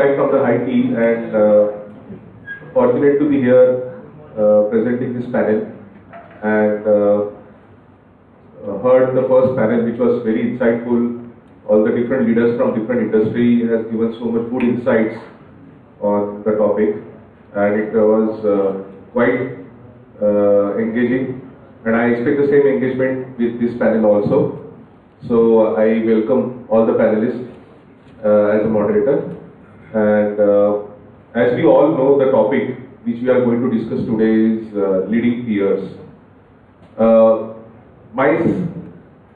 Back from the high tea and fortunate to be here presenting this panel and heard the first panel which was very insightful. All the different leaders from different industry has given so much good insights on the topic and it was quite engaging and I expect the same engagement with this panel also. So I welcome all the panelists as a moderator. And as we all know, the topic which we are going to discuss today is leading peers. My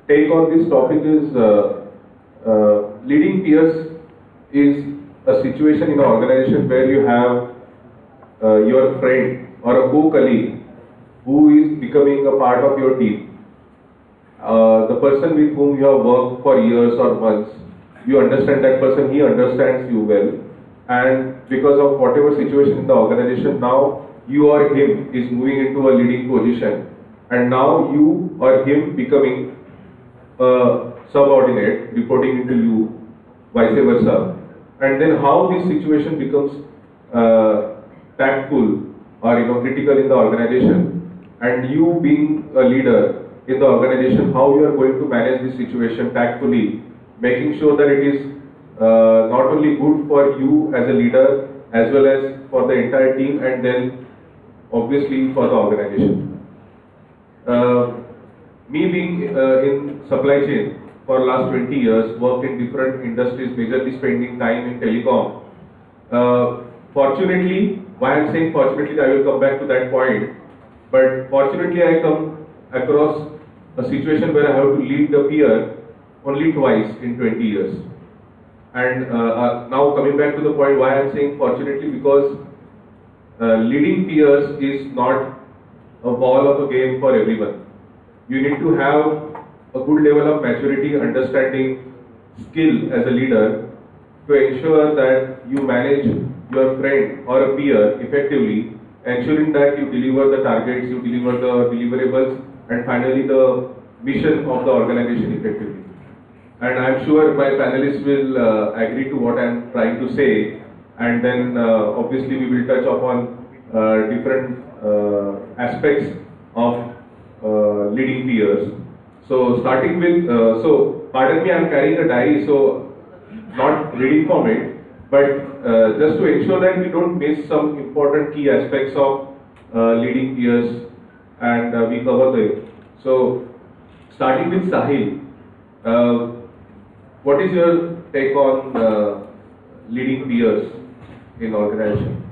take on this topic is leading peers is a situation in an organization where you have your friend or a co-colleague who is becoming a part of your team. The person with whom you have worked for years or months, you understand that person, he understands you well, and because of whatever situation in the organization, now you or him is moving into a leading position, and now you or him becoming a subordinate reporting into you, vice versa, and then how this situation becomes tactful or critical in the organization, and you being a leader in the organization, how you are going to manage this situation tactfully, making sure that it is not only good for you as a leader as well as for the entire team and then obviously for the organization. Me being in supply chain for last 20 years, worked in different industries, majorly spending time in telecom. Fortunately, why I am saying fortunately, I will come back to that point, but fortunately I come across a situation where I have to lead the peer only twice in 20 years. And now coming back to the point why I am saying fortunately, because leading peers is not a ball of a game for everyone. You need to have a good level of maturity, understanding, skill as a leader to ensure that you manage your friend or a peer effectively, ensuring that you deliver the targets, you deliver the deliverables, and finally the mission of the organization effectively. And I'm sure my panelists will agree to what I'm trying to say, and then obviously we will touch upon different aspects of leading peers. So starting with, so pardon me, I'm carrying a diary, so not reading from it, but just to ensure that we don't miss some important key aspects of leading peers, and we cover them. So starting with Sahil. What is your take on leading peers in organization?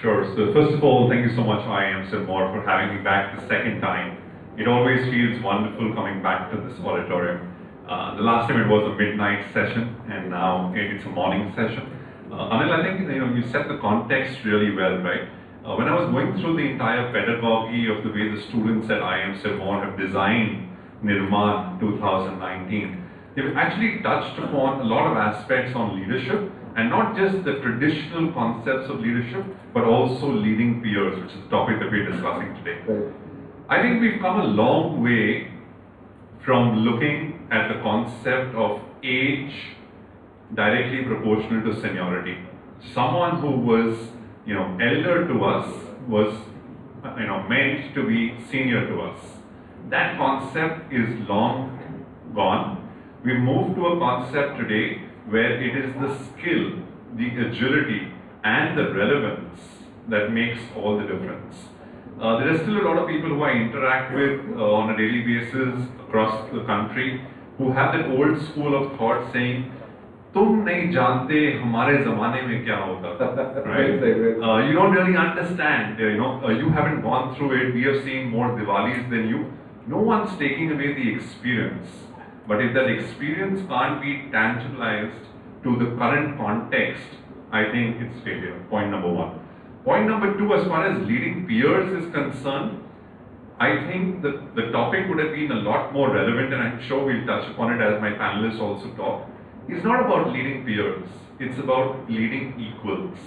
Sure. So first of all, thank you so much, IIM Sirmaur, for having me back the second time. It always feels wonderful coming back to this auditorium. The last time it was a midnight session, and now it's a morning session. Anil, I think you set the context really well, right? When I was going through the entire pedagogy of the way the students at IIM Sirmaur have designed NIRMAAN 2019. They've actually touched upon a lot of aspects on leadership, and not just the traditional concepts of leadership, but also leading peers, which is the topic that we're discussing today. Right. I think we've come a long way from looking at the concept of age directly proportional to seniority. Someone who was, elder to us was, meant to be senior to us. That concept is long gone. We move to a concept today where it is the skill, the agility, and the relevance that makes all the difference. There are still a lot of people who I interact with on a daily basis across the country who have that old school of thought saying, "Tum nahi jante hamare zamane mein kya hota," right? You don't really understand. You haven't gone through it. We have seen more Diwalis than you. No one's taking away the experience. But if that experience can't be tangibilized to the current context, I think it's failure. Point number one. Point number two, as far as leading peers is concerned, I think that the topic would have been a lot more relevant, and I'm sure we'll touch upon it as my panelists also talk. It's not about leading peers, it's about leading equals.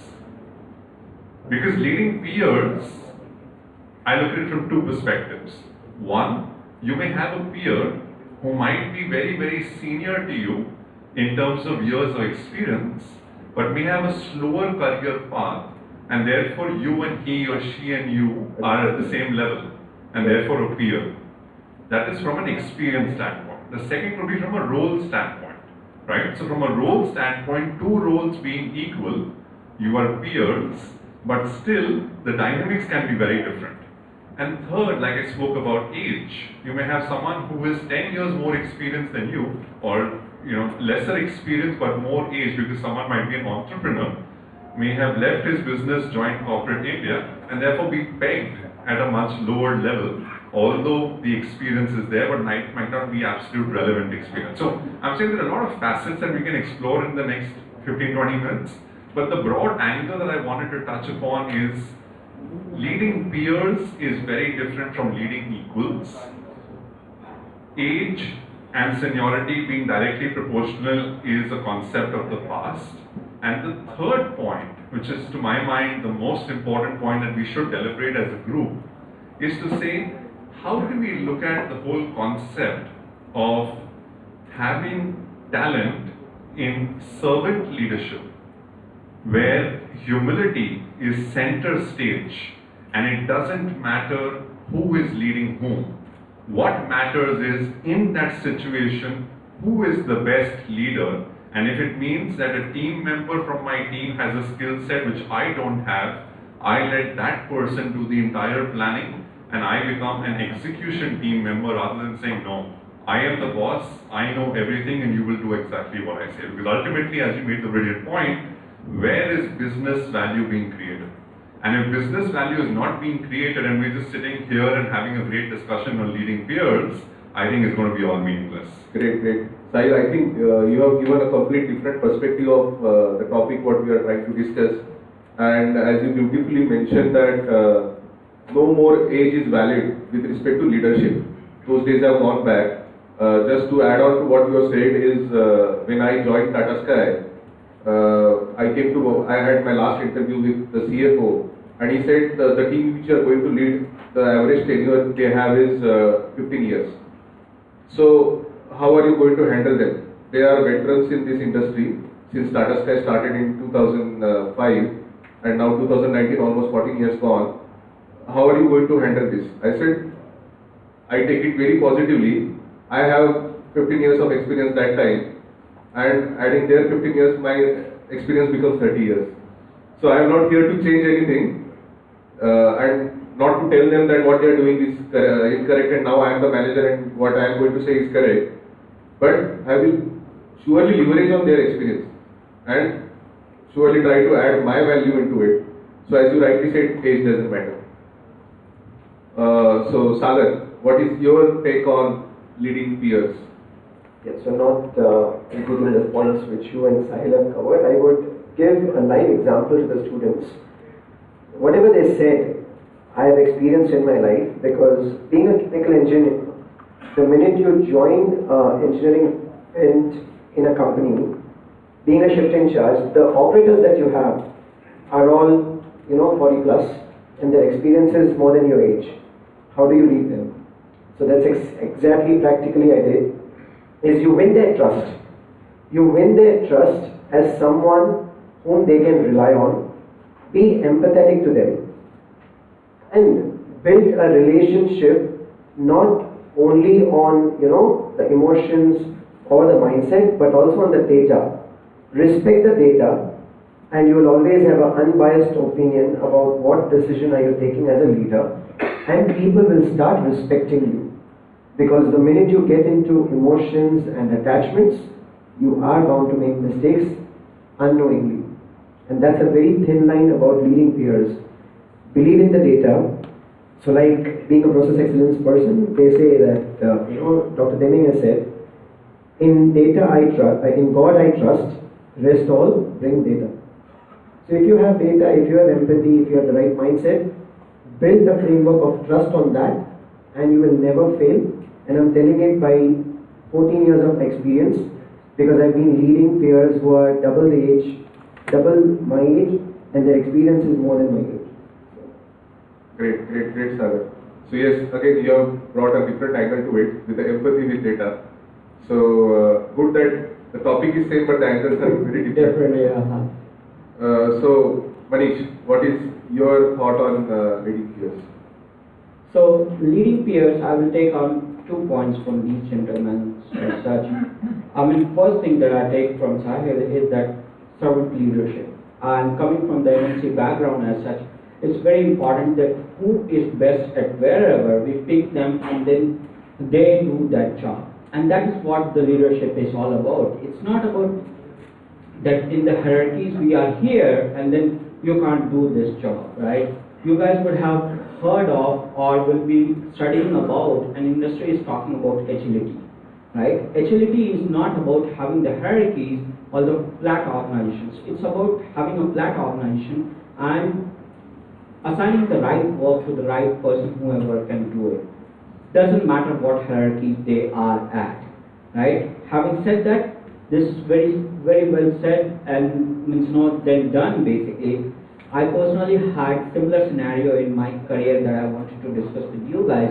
Because leading peers, I look at it from two perspectives. One, you may have a peer who might be very, very senior to you in terms of years of experience, but may have a slower career path, and therefore you and he or she and you are at the same level, and therefore a peer. That is from an experience standpoint. The second would be from a role standpoint, right? So from a role standpoint, two roles being equal, you are peers, but still the dynamics can be very different. And third, like I spoke about age, you may have someone who is 10 years more experienced than you, or lesser experience but more age, because someone might be an entrepreneur, may have left his business, joined corporate India, and therefore be pegged at a much lower level, although the experience is there, but might not be absolute relevant experience. So I'm saying there are a lot of facets that we can explore in the next 15-20 minutes, but the broad angle that I wanted to touch upon is leading peers is very different from leading equals. Age and seniority being directly proportional is a concept of the past. And the third point, which is to my mind the most important point that we should deliberate as a group, is to say, how do we look at the whole concept of having talent in servant leadership, where humility is center stage, and it doesn't matter who is leading whom. What matters is, in that situation, who is the best leader, and if it means that a team member from my team has a skill set which I don't have, I let that person do the entire planning, and I become an execution team member rather than saying, no, I am the boss, I know everything, and you will do exactly what I say. Because ultimately, as you made the brilliant point, where is business value being created? And if business value is not being created and we're just sitting here and having a great discussion on leading peers, I think it's going to be all meaningless. Great. Sahil, I think you have given a complete different perspective of the topic what we are trying to discuss. And as you beautifully mentioned that no more age is valid with respect to leadership. Those days have gone back. Just to add on to what you have said is when I joined Tata Sky, I had my last interview with the CFO, and he said the team which you are going to lead, the average tenure they have is 15 years. So how are you going to handle them? They are veterans in this industry since Tata Sky started in 2005, and now 2019, almost 14 years gone. How are you going to handle this? I said, I take it very positively. I have 15 years of experience that time, and adding their 15 years, my experience becomes 30 years. So I am not here to change anything, and not to tell them that what they are doing is incorrect and now I am the manager and what I am going to say is correct. But I will surely leverage on their experience and surely try to add my value into it. So as you rightly said, age doesn't matter. So Sagar, what is your take on leading peers? Yes, so not including the points which you and Sahil have covered, I would give a live example to the students. Whatever they said, I have experienced in my life, because being a technical engineer, the minute you join engineering in a company, being a shift in charge, the operators that you have are all 40 plus, and their experience is more than your age. How do you lead them? So that's exactly practically I did. Is you win their trust. You win their trust as someone whom they can rely on, be empathetic to them, and build a relationship not only on the emotions or the mindset, but also on the data. Respect the data, and you will always have an unbiased opinion about what decision are you taking as a leader, and people will start respecting you. Because the minute you get into emotions and attachments, you are bound to make mistakes unknowingly. And that's a very thin line about leading peers. Believe in the data. So like being a process excellence person, they say that, Dr. Deming has said, in data I trust, in God I trust, rest all bring data. So if you have data, if you have empathy, if you have the right mindset, build the framework of trust on that, and you will never fail. And I'm telling it by 14 years of experience, because I've been leading peers who are double my age, and their experience is more than my age. Great, Sagar. So yes, again you have brought a different angle to it with the empathy with data. So good that the topic is same, but the angles are very different. Definitely, So, Manish, what is your thought on leading peers? So, leading peers, I will take on 2 points from these gentlemen as such. I mean, first thing that I take from Sahil is that servant leadership. And coming from the MNC background as such, it's very important that who is best at wherever we pick them and then they do that job. And that is what the leadership is all about. It's not about that in the hierarchies we are here and then you can't do this job, right? You guys would have heard of or will be studying about, and industry is talking about agility, right? Agility is not about having the hierarchies or the flat organizations. It's about having a flat organization and assigning the right work to the right person, whoever can do it. Doesn't matter what hierarchies they are at, right? Having said that, this is very well said and means not then done basically. I personally had similar scenario in my career that I wanted to discuss with you guys.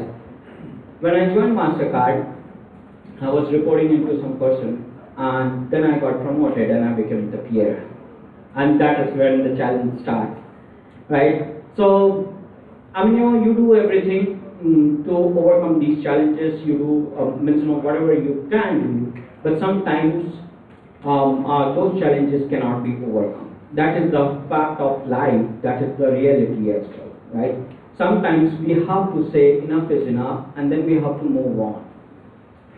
When I joined MasterCard, I was reporting into some person and then I got promoted and I became the peer. And that is when the challenge starts, right? So, I mean, you do everything to overcome these challenges. You do, whatever you can do, but sometimes those challenges cannot be overcome. That is the fact of life, that is the reality as well, right? Sometimes we have to say enough is enough and then we have to move on.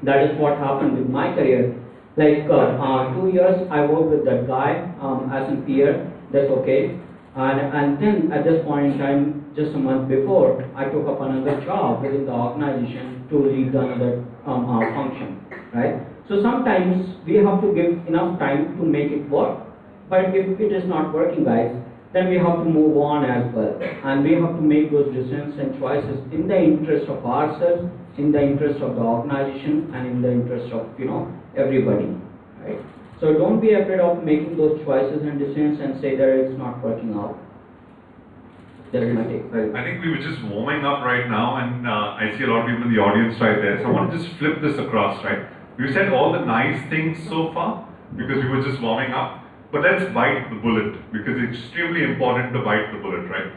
That is what happened with my career. Like 2 years I worked with that guy as a peer, that's okay. And then at this point in time, just a month before, I took up another job within the organization to lead another function, right? So sometimes we have to give enough time to make it work. But if it is not working, guys, then we have to move on as well. And we have to make those decisions and choices in the interest of ourselves, in the interest of the organization, and in the interest of, everybody, right? So don't be afraid of making those choices and decisions and say that it's not working out. That's my take. I think we were just warming up right now, and I see a lot of people in the audience right there. So I want to just flip this across, right? We said all the nice things so far because we were just warming up. But let's bite the bullet, because it's extremely important to bite the bullet, right?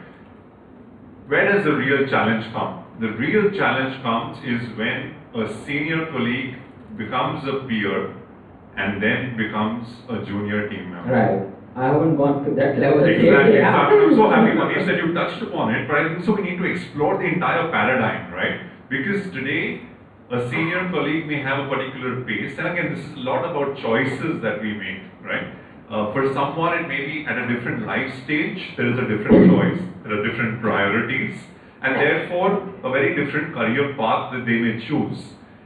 Where does the real challenge come? The real challenge comes is when a senior colleague becomes a peer and then becomes a junior team member. Right. I haven't gone to that level. Exactly. Yeah. I'm so happy, Manish, that you touched upon it, but I think so we need to explore the entire paradigm, right? Because today, a senior colleague may have a particular pace, and again, this is a lot about choices that we make, right? For someone, it may be at a different life stage, there is a different choice, there are different priorities, and therefore a very different career path that they may choose.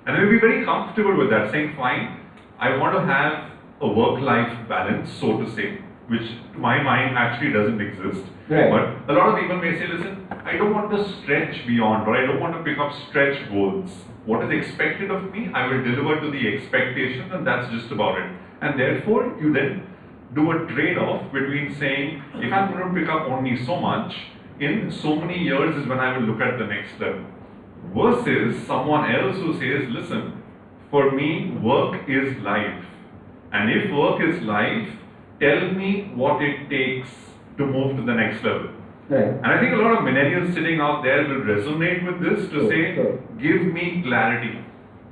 And they may be very comfortable with that, saying, fine, I want to have a work-life balance, so to say, which to my mind actually doesn't exist. Right. But a lot of people may say, listen, I don't want to stretch beyond, or I don't want to pick up stretch goals. What is expected of me, I will deliver to the expectation, and that's just about it. And therefore, you then do a trade-off between saying, if I'm going to pick up only so much, in so many years is when I will look at the next level. Versus someone else who says, listen, for me, work is life. And if work is life, tell me what it takes to move to the next level. Right. And I think a lot of millennials sitting out there will resonate with this to say, give me clarity.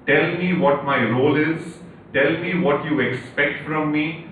Tell me what my role is. Tell me what you expect from me.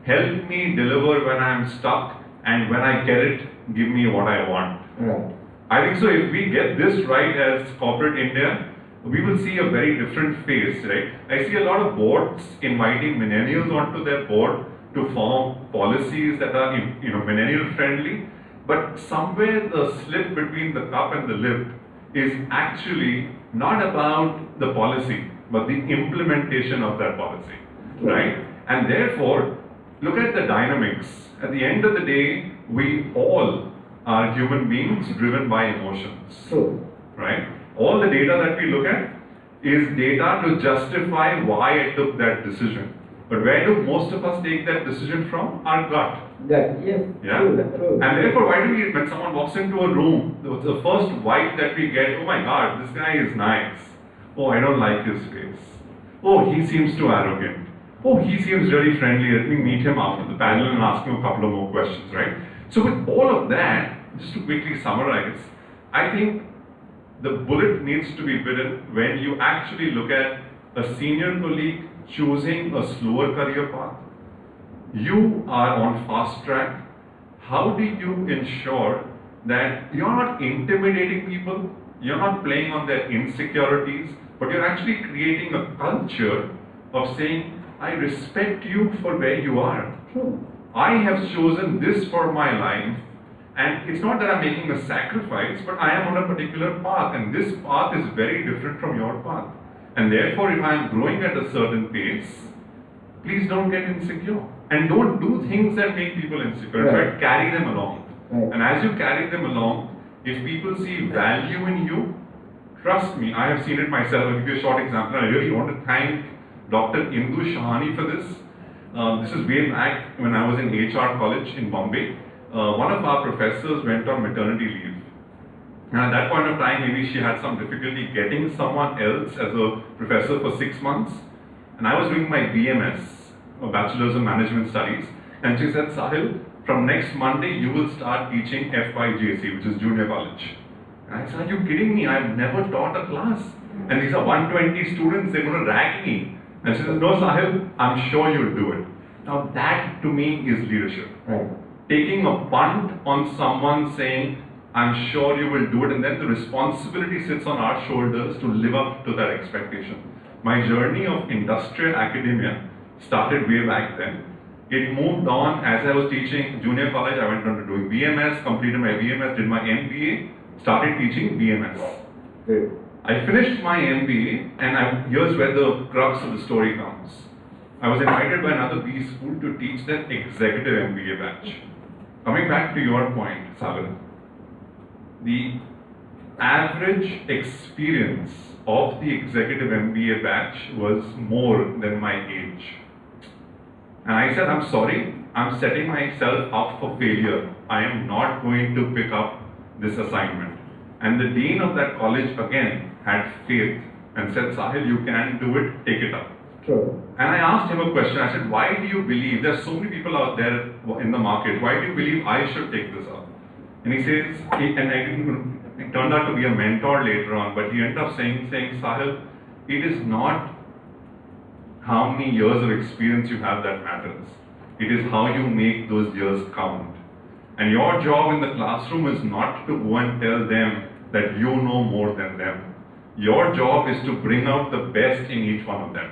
Help me deliver when I'm stuck, and when I get it, give me what I want. Right. I think so if we get this right as corporate India, we will see a very different face, right? I see a lot of boards inviting millennials onto their board to form policies that are, millennial friendly, but somewhere the slip between the cup and the lip is actually not about the policy, but the implementation of that policy, right? And therefore, look at the dynamics. At the end of the day, we all are human beings driven by emotions, True. right? All the data that we look at is data to justify why I took that decision. But where do most of us take that decision from? Our gut. That, yes. Yeah? True. And therefore, why do we, when someone walks into a room, the first vibe that we get, oh my God, this guy is nice. Oh, I don't like his face. Oh, he seems too arrogant. oh, he seems really friendly, let me meet him after the panel and ask him a couple of more questions, right? So with all of that, just to quickly summarize, I think the bullet needs to be bitten when you actually look at a senior colleague choosing a slower career path. You are on fast track. How do you ensure that you're not intimidating people, you're not playing on their insecurities, but you're actually creating a culture of saying, I respect you for where you are. True. I have chosen this for my life, and it's not that I'm making a sacrifice, but I am on a particular path, and this path is very different from your path. And therefore, if I am growing at a certain pace, please don't get insecure. And don't do things that make people insecure. In Right. fact, carry them along. Right. And as you carry them along, if people see value in you, trust me, I have seen it myself. I'll give you a short example. I really want to thank Dr. Indu Shahani for this. This is way back when I was in HR college in Bombay. One of our professors went on maternity leave. And at that point of time, maybe she had some difficulty getting someone else as a professor for 6 months. And I was doing my BMS, a Bachelor's of Management Studies. And she said, Sahil, from next Monday, you will start teaching FYJC, which is junior college. And I said, are you kidding me? I've never taught a class. And these are 120 students, they're going to rag me. And she says, no, Sahil, I'm sure you'll do it. Now that to me is leadership. Right. Taking a punt on someone saying, I'm sure you will do it, and then the responsibility sits on our shoulders to live up to that expectation. My journey of industrial academia started way back then. It moved on as I was teaching junior college. I went on to doing BMS, completed my BMS, did my MBA, started teaching BMS. Great. I finished my MBA, and here's where the crux of the story comes. I was invited by another B school to teach that executive MBA batch. Coming back to your point, Sagar, the average experience of the executive MBA batch was more than my age. And I said, I'm sorry, I'm setting myself up for failure. I am not going to pick up this assignment. And the dean of that college again had faith and said, Sahil, you can do it, take it up. True. And I asked him a question. I said, why do you believe, there's so many people out there in the market, why do you believe I should take this up? And he says, it turned out to be a mentor later on, but he ended up saying, Sahil, it is not how many years of experience you have that matters. It is how you make those years count. And your job in the classroom is not to go and tell them that you know more than them. Your job is to bring out the best in each one of them.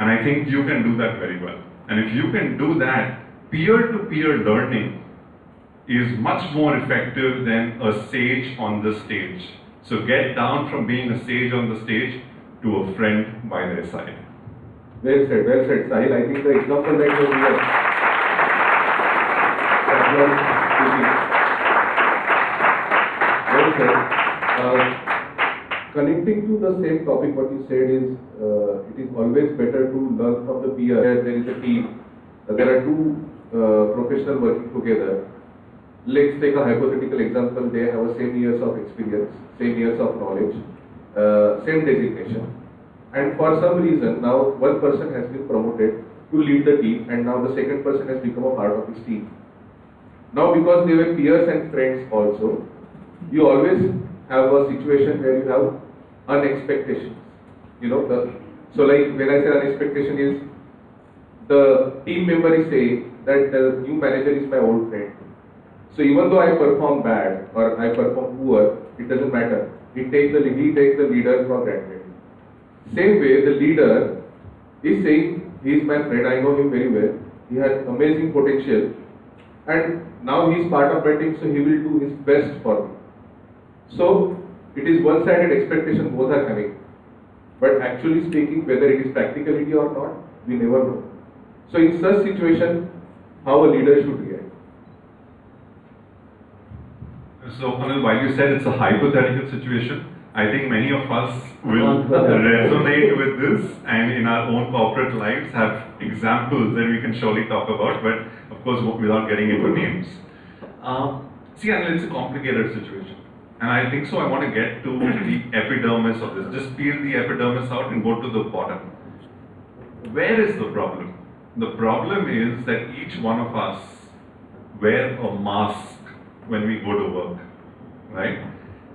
And I think you can do that very well. And if you can do that, peer-to-peer learning is much more effective than a sage on the stage. So get down from being a sage on the stage to a friend by their side. Well said, Sahil. I think the example that you gave, that was speaking. Well said. Connecting to the same topic, what you said is, it is always better to learn from the peer. There is a team. There are two professionals working together. Let's take a hypothetical example. They have the same years of experience, same years of knowledge, same designation. And for some reason, now one person has been promoted to lead the team, and now the second person has become a part of his team. Now, because they were peers and friends also, you always have a situation where you have unexpectations. You know, so like when I say unexpectation is, the team member is saying that the new manager is my old friend. So even though I perform bad or I perform poor, it doesn't matter. He takes the leader for granted. Same way, the leader is saying, he is my friend, I know him very well, he has amazing potential, and now he is part of my team, so he will do his best for me. So, it is one-sided expectation both are having. But actually speaking, whether it is practicality or not, we never know. So, in such situation, how a leader should react. So, Anil, while you said it's a hypothetical situation, I think many of us will resonate with this, and in our own corporate lives have examples that we can surely talk about, but of course without getting into names. See, Anil, it's a complicated situation. And I think so I want to get to the epidermis of this. Just peel the epidermis out and go to the bottom. Where is the problem? The problem is that each one of us wear a mask when we go to work, right?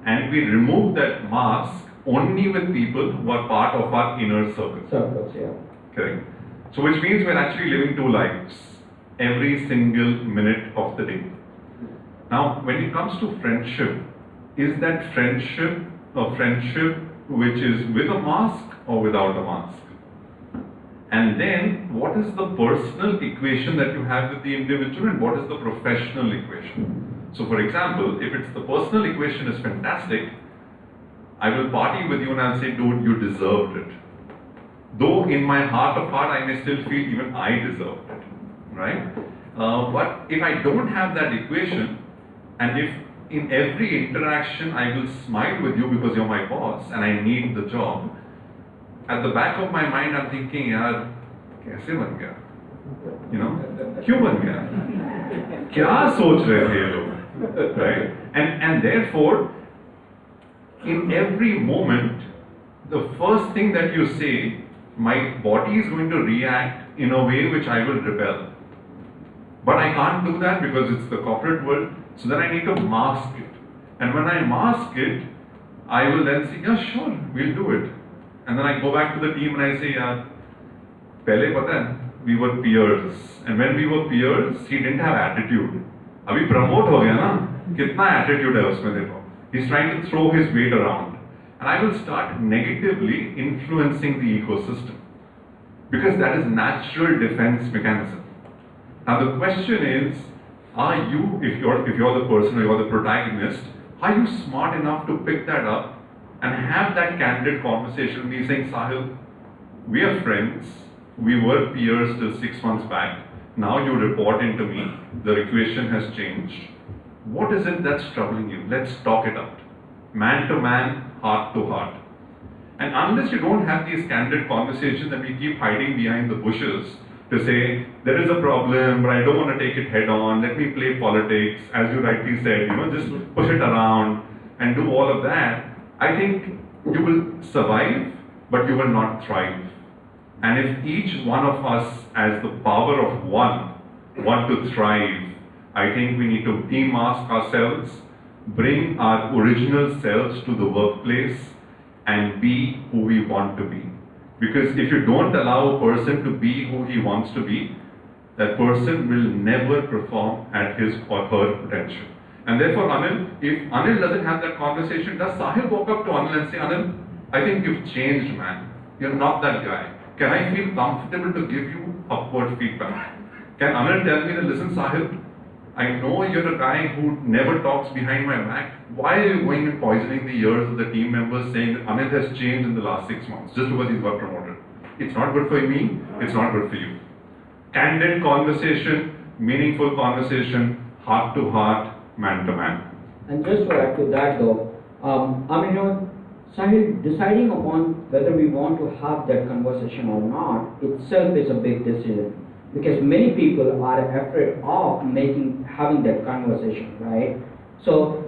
And we remove that mask only with people who are part of our inner circle. Circles, yeah. Correct. So which means we're actually living two lives every single minute of the day. Now, when it comes to friendship, is that friendship a friendship which is with a mask or without a mask? And then, what is the personal equation that you have with the individual and what is the professional equation? So, for example, if it's the personal equation is fantastic, I will party with you and I'll say, dude, you deserved it. Though in my heart of heart, I may still feel even I deserved it, right? But if I don't have that equation, and if in every interaction I will smile with you because you're my boss and I need the job, at the back of my mind I'm thinking, yaar, kaise ban gaya? You know, क्यों बन गया? क्या सोच रहे थे ये लोग? Right? And therefore, in every moment, the first thing that you say, my body is going to react in a way which I will rebel. But I can't do that because it's the corporate world, so then I need to mask it. And when I mask it, I will then say, yeah, sure, we'll do it. And then I go back to the team and I say, yeah, pehle pata hai, we were peers. And when we were peers, he didn't have attitude. Abhi promote ho gaya na, kitna attitude hai usme dekho. He's trying to throw his weight around. And I will start negatively influencing the ecosystem. Because that is natural defense mechanism. Now the question is, are you, if you're the person or you're the protagonist, are you smart enough to pick that up and have that candid conversation with me saying, Sahil, we are friends, we were peers till 6 months back, now you report into me, the equation has changed. What is it that's troubling you? Let's talk it out. Man to man, heart to heart. And unless you don't have these candid conversations and we keep hiding behind the bushes to say, there is a problem, but I don't want to take it head on, let me play politics, as you rightly said, just push it around and do all of that, I think you will survive, but you will not thrive. And if each one of us, as the power of one, want to thrive, I think we need to demask ourselves, bring our original selves to the workplace, and be who we want to be. Because if you don't allow a person to be who he wants to be, that person will never perform at his or her potential. And therefore, Anil, if Anil doesn't have that conversation, does Sahil walk up to Anil and say, Anil, I think you've changed, man. You're not that guy. Can I feel comfortable to give you upward feedback? Can Anil tell me that, listen, Sahil, I know you're a guy who never talks behind my back. Why are you going and poisoning the ears of the team members saying that Anil has changed in the last 6 months just because he's got promoted? It's not good for me, it's not good for you. Candid conversation, meaningful conversation, heart to heart, man to man. And just to add to that though, Sahil, deciding upon whether we want to have that conversation or not itself is a big decision. Because many people are afraid of having that conversation, right? So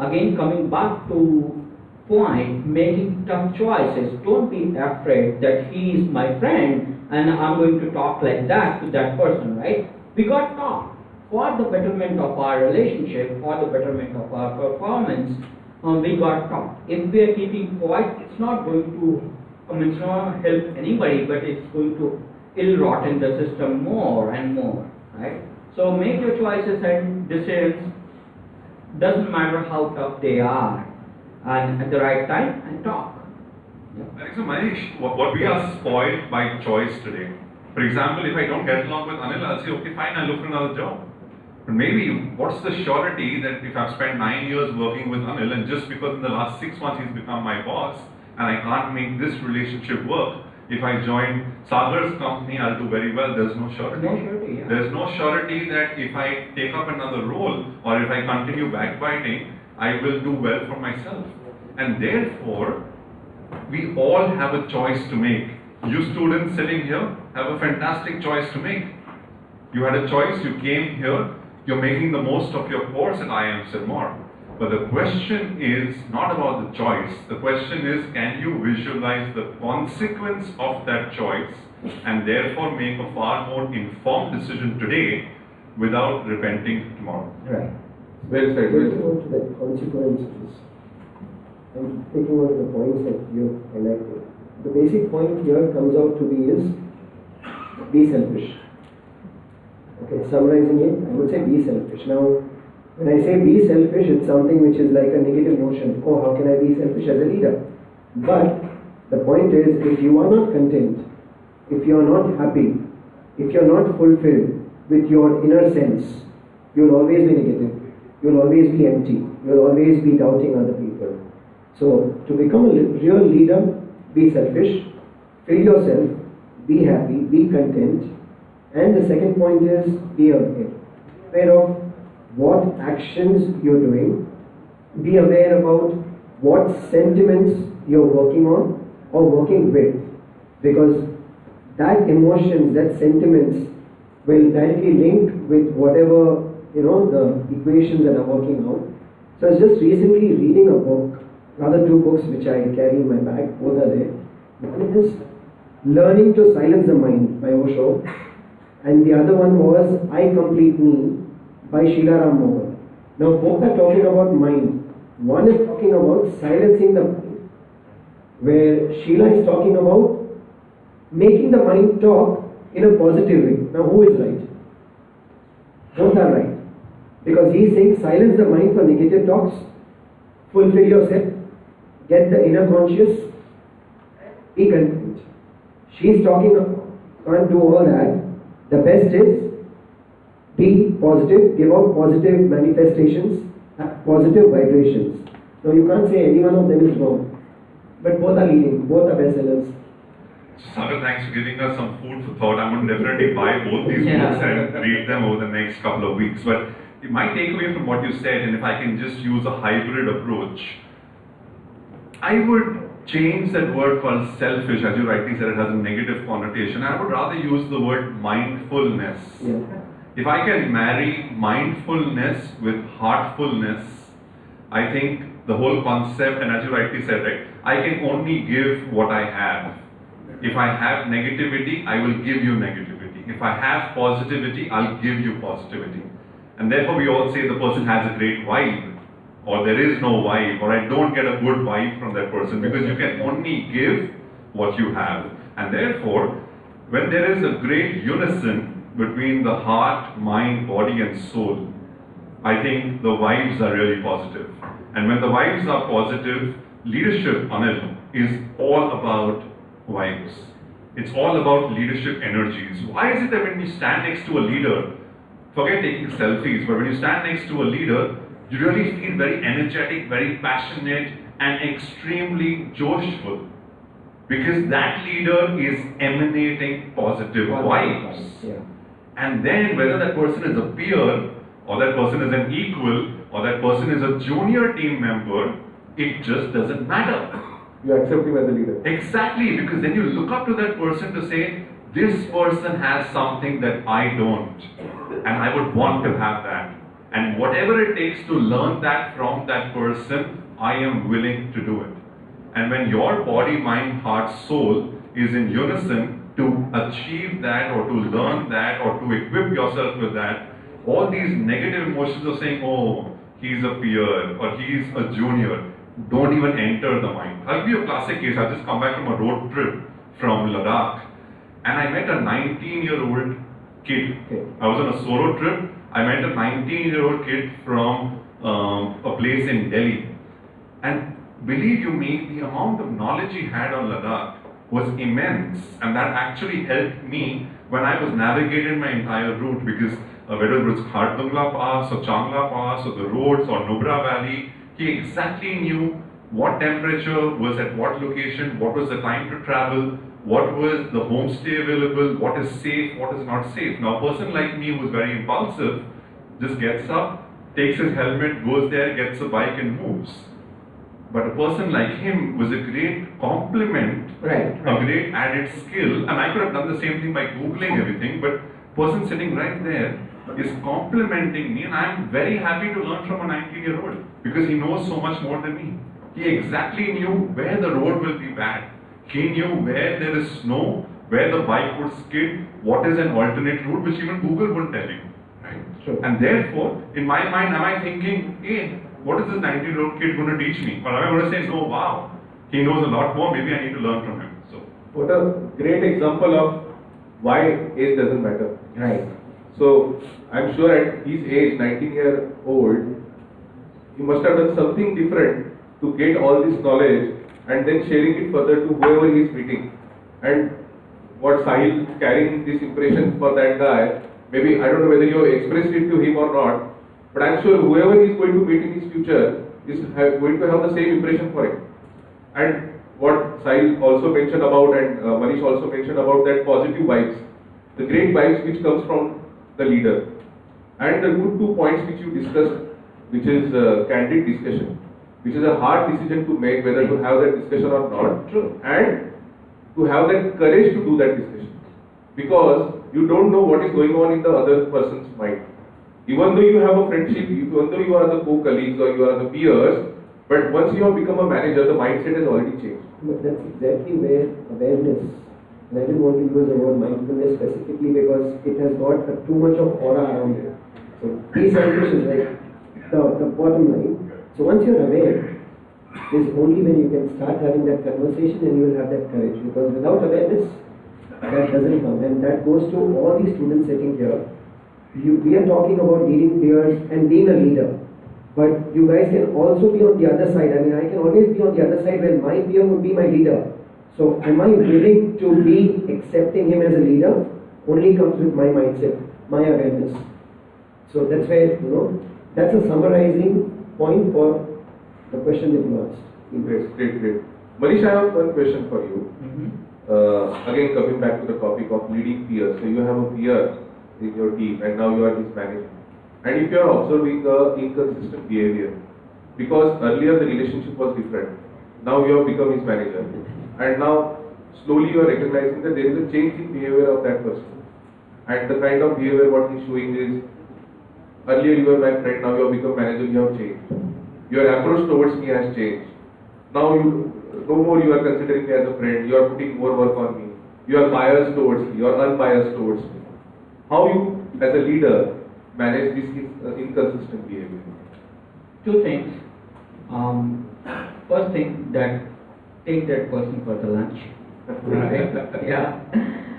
again, coming back to point, making tough choices. Don't be afraid that he is my friend and I'm going to talk like that to that person, right? We got talk for the betterment of our relationship, for the betterment of our performance. We got talk. If we are keeping quiet, it's not going to, it's not help anybody, but it's going to ill-rot in the system more and more, right? So make your choices and decisions, doesn't matter how tough they are, and at the right time, and talk. Yeah. So Manish, what we are spoiled by choice today. For example, if I don't get along with Anil, I'll say, okay, fine, I'll look for another job. But maybe, what's the surety that if I've spent 9 years working with Anil, and just because in the last 6 months he's become my boss, and I can't make this relationship work, if I join Sagar's company, I'll do very well. There's no surety. No surety, yeah. There's no surety that if I take up another role or if I continue backbiting, I will do well for myself. And therefore, we all have a choice to make. You students sitting here have a fantastic choice to make. You had a choice, you came here, you're making the most of your course at IIM Sirmaur. But the question is not about the choice. The question is, can you visualize the consequence of that choice and therefore make a far more informed decision today without repenting tomorrow. Right. Well said, well Taking said. on to the consequences, and taking on to the points that you highlighted. The basic point here comes out to be selfish. Okay, summarizing it, I would say be selfish. Now, when I say be selfish, it's something which is like a negative notion. Oh, how can I be selfish as a leader? But the point is, if you are not content, if you are not happy, if you are not fulfilled with your inner sense, you'll always be negative. You'll always be empty. You'll always be doubting other people. So, to become a real leader, be selfish, fill yourself, be happy, be content. And the second point is be aware of what actions you're doing. Be aware about what sentiments you're working on or working with. Because that emotions, that sentiments will directly link with whatever, the equations that are working out. So I was just recently reading a book, rather two books which I carry in my bag, both are there. One is Learning to Silence the Mind by Osho, and the other one was I Complete Me by Sheila Ram Mohan. Now both are talking about mind. One is talking about silencing the mind, where Sheila is talking about making the mind talk in a positive way. Now who is right? Both are right. Because he is saying silence the mind for negative talks, fulfill yourself, get the inner conscious, be content. She is talking about can't do all that. The best is be positive, give out positive manifestations, have positive vibrations. Now you can't say any one of them is wrong. But both are leading, both are bestsellers. Sagar, thanks for giving us some food for thought. I'm going to definitely buy both these books and read them over the next couple of weeks. But my takeaway from what you said, and if I can just use a hybrid approach, I would change that word called selfish, as you rightly said, it has a negative connotation. I would rather use the word mindfulness. Yeah. If I can marry mindfulness with heartfulness, I think the whole concept, and as you rightly said, right, I can only give what I have. If I have negativity, I will give you negativity. If I have positivity, I'll give you positivity. And therefore we all say the person has a great vibe, or there is no vibe, or I don't get a good vibe from that person, because you can only give what you have. And therefore, when there is a great unison between the heart, mind, body and soul, I think the vibes are really positive. And when the vibes are positive, leadership, Anil, is all about vibes. It's all about leadership energies. Why is it that when you stand next to a leader, forget taking selfies, but when you stand next to a leader, you really feel very energetic, very passionate, and extremely joshful? Because that leader is emanating positive vibes. Yeah. And then whether that person is a peer, or that person is an equal, or that person is a junior team member, it just doesn't matter. You accept him as a leader. Exactly, because then you look up to that person to say, this person has something that I don't, and I would want to have that. And whatever it takes to learn that from that person, I am willing to do it. And when your body, mind, heart, soul is in unison to achieve that, or to learn that, or to equip yourself with that, all these negative emotions of saying, oh, he's a peer, or he's a junior, don't even enter the mind. I'll give you a classic case. I've just come back from a road trip from Ladakh, and I met a 19-year-old kid. I was on a solo trip. I met a 19-year-old kid from a place in Delhi. And believe you me, the amount of knowledge he had on Ladakh was immense. And that actually helped me when I was navigating my entire route, because whether it was Khardungla Pass or Changla Pass or the roads or Nubra Valley, he exactly knew what temperature was at what location, what was the time to travel, what was the homestay available, what is safe, what is not safe. Now, a person like me who's very impulsive just gets up, takes his helmet, goes there, gets a bike and moves. But a person like him was a great compliment, a great added skill, and I could have done the same thing by Googling everything, but person sitting right there is complimenting me, and I'm very happy to learn from a 19-year-old because he knows so much more than me. He exactly knew where the road will be bad. He knew where there is snow, where the bike would skid, what is an alternate route, which even Google wouldn't tell you, right? True. And therefore, in my mind, am I thinking, hey, what is this 19-year-old kid going to teach me? Or am I going to say, no, wow, he knows a lot more, maybe I need to learn from him. So, What a great example of why age doesn't matter. Right. So I'm sure at his age, 19-year-old, he must have done something different to get all this knowledge and then sharing it further to whoever he is meeting. And what Sahil carrying this impression for that guy, maybe I don't know whether you have expressed it to him or not, but I'm sure whoever he is going to meet in his future is going to have the same impression for him. And what Sahil also mentioned about and Manish also mentioned about that positive vibes, the great vibes which comes from the leader. And the two points which you discussed, which is candid discussion, which is a hard decision to make whether to have that discussion or not, and to have that courage to do that discussion. Because you don't know what is going on in the other person's mind. Even though you have a friendship, even though you are the co-colleagues or you are the peers, but once you have become a manager, the mindset has already changed. But that's exactly where awareness, and I didn't want to use the word mindfulness specifically because it has got too much of aura around it. So decentralization is like the bottom line. So once you're aware, is only when you can start having that conversation and you will have that courage. Because without awareness, that doesn't come. And that goes to all the students sitting here. We are talking about leading peers and being a leader. But you guys can also be on the other side. I mean, I can always be on the other side when my peer would be my leader. So am I willing to be accepting him as a leader? Only comes with my mindset, my awareness. So that's where, that's a summarizing point for the question that you asked. Great. Manish, I have one question for you. Again, coming back to the topic of leading peers. So you have a peer in your team and now you are his manager. And if you are observing inconsistent behavior, because earlier the relationship was different, now you have become his manager, and now slowly you are recognizing that there is a change in behavior of that person. And the kind of behavior what he is showing is, earlier you were my friend, now you have become manager, you have changed. Your approach towards me has changed. Now no more you are considering me as a friend, you are putting more work on me. You are biased towards me, you are unbiased towards me. How you, as a leader, manage this inconsistent behavior? Two things. First thing, that take that person for the lunch. Right? Yeah.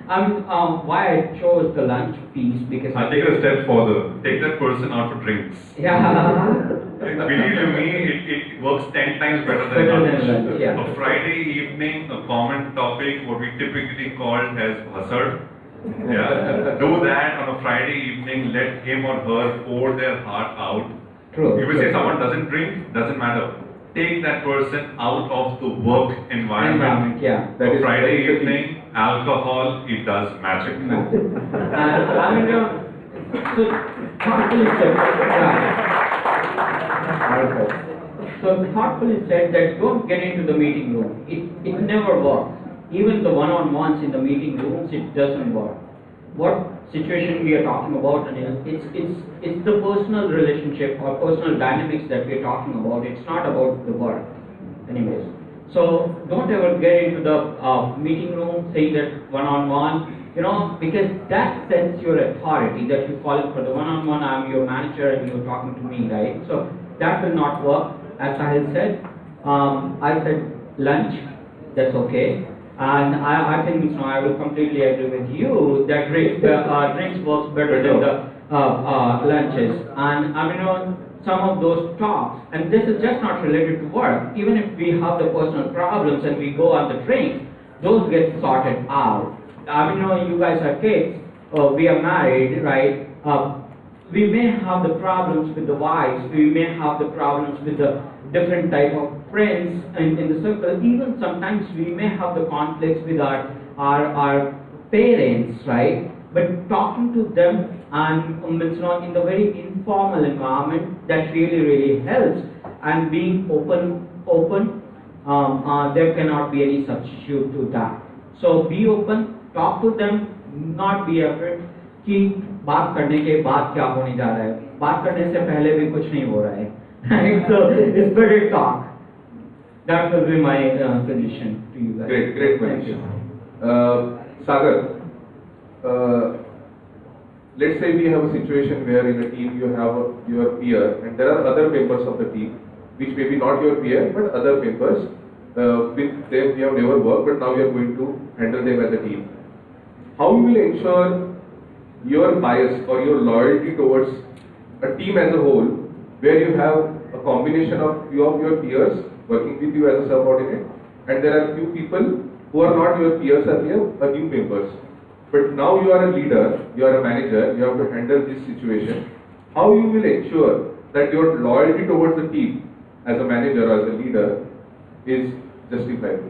Why I chose the lunch piece because I'll take it a step further. Take that person out for drinks. Yeah. Believe you me, it works 10 times better than lunch. Yeah. A Friday evening, a common topic, what we typically call as bhasad. Yeah. Do that on a Friday evening, let him or her pour their heart out. True. You will say someone doesn't drink, doesn't matter. Take that person out of the work environment. Yeah. That is Friday very evening, alcohol, it does magic. So thoughtfully said, so thoughtfully said that don't get into the meeting room. It never works. Even the one-on-ones in the meeting rooms, it doesn't work. What situation we are talking about, and it's the personal relationship or personal dynamics that we are talking about. It's not about the work, anyways. So don't ever get into the meeting room saying that one-on-one, because that sets your authority that you follow for the one-on-one. I'm your manager and you're talking to me, right? So that will not work. As Sahil said, I said lunch. That's okay. And I think I will completely agree with you that drinks works better than the lunches. And some of those talks, and this is just not related to work. Even if we have the personal problems and we go on the drinks, those get sorted out. You guys are kids, we are married, right? We may have the problems with the wives, we may have the problems with the different type of friends in the circle. Even sometimes we may have the conflicts with our parents, right? But talking to them and in the very informal environment, that really helps. And being open, there cannot be any substitute to that. So be open, talk to them, not be afraid कि बात करने के बाद क्या होने जा रहा है, बात करने से पहले भी कुछ नहीं हो रहा है. So it's better talk. That will be my suggestion to you guys. Great question. Sagar, let's say we have a situation where in a team you have your peer and there are other members of the team which may be not your peer but other members with them we have never worked but now we are going to handle them as a team. How you will ensure your bias or your loyalty towards a team as a whole where you have a combination of few of your peers working with you as a subordinate and there are few people who are not your peers earlier, are new members. But now you are a leader, you are a manager, you have to handle this situation. How you will ensure that your loyalty towards the team as a manager or as a leader is justified?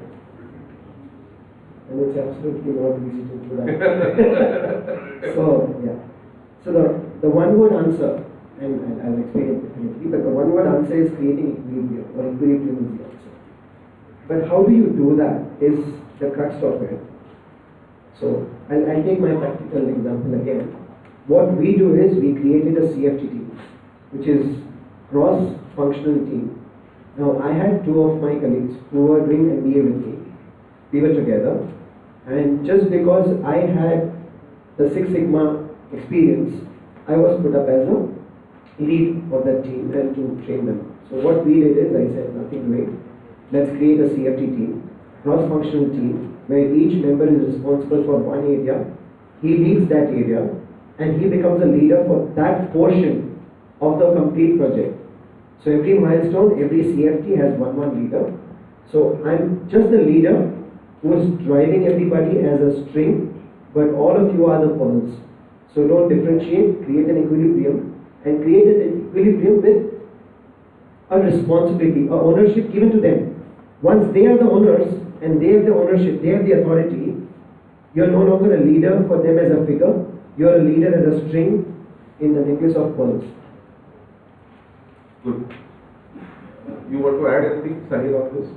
And it's absolutely not easy to do that. So, yeah. So the one word answer, and I'll explain it definitely, but the one word answer is creating equilibrium, or equilibrium is the answer. But how do you do that is the crux of it. So I'll take my practical example again. What we do is we created a CFT team, which is cross-functional team. Now I had two of my colleagues who were doing MBA with me. We were together, and just because I had the Six Sigma experience, I was put up as a lead of that team and to train them. So what we did is, I said, nothing doing. Let's create a CFT team, cross-functional team, where each member is responsible for one area. He leads that area, and he becomes a leader for that portion of the complete project. So every milestone, every CFT has one leader. So I'm just the leader who is driving everybody as a string, but all of you are the pearls. So don't differentiate, create an equilibrium, and create an equilibrium with a responsibility, a ownership given to them. Once they are the owners and they have the ownership, they have the authority, you are no longer a leader for them as a figure, you are a leader as a string in the necklace of pearls. Good. You want to add anything, Sahil, on this?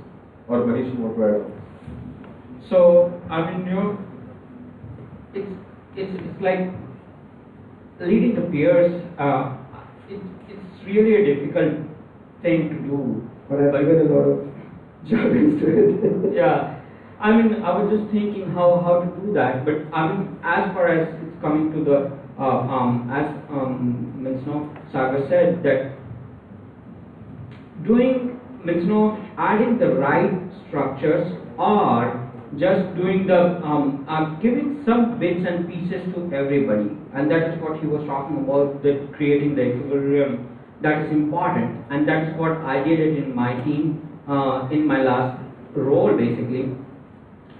Or Manish, you want to add on this? So, I mean, you know, it's like leading the peers, it's really a difficult thing to do. But I've given a lot of jargons to it. Yeah, I mean, I was just thinking how to do that, but I mean, as far as it's coming to the, means no, Sagar said that doing, means no, adding the right structures or just doing the, giving some bits and pieces to everybody, and that is what he was talking about, that creating the equilibrium, that is important, and that is what I did it in my team, in my last role basically.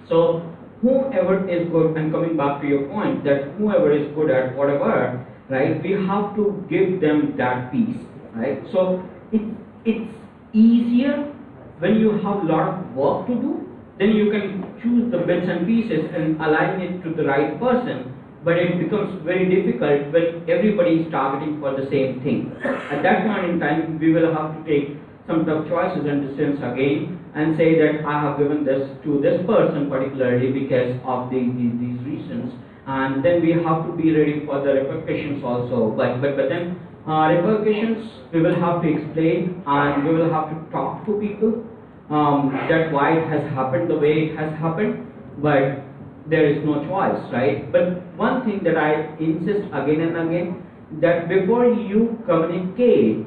So whoever is good, and coming back to your point, that whoever is good at whatever, right, we have to give them that piece, right? So it's easier when you have a lot of work to do, then you can choose the bits and pieces and align it to the right person, but it becomes very difficult when everybody is targeting for the same thing. At that point in time, we will have to take some tough choices and decisions again and say that I have given this to this person particularly because of these reasons, and then we have to be ready for the repercussions also. But then repercussions we will have to explain, and we will have to talk to people that why it has happened the way it has happened, but there is no choice, right? But one thing that I insist again and again, that before you communicate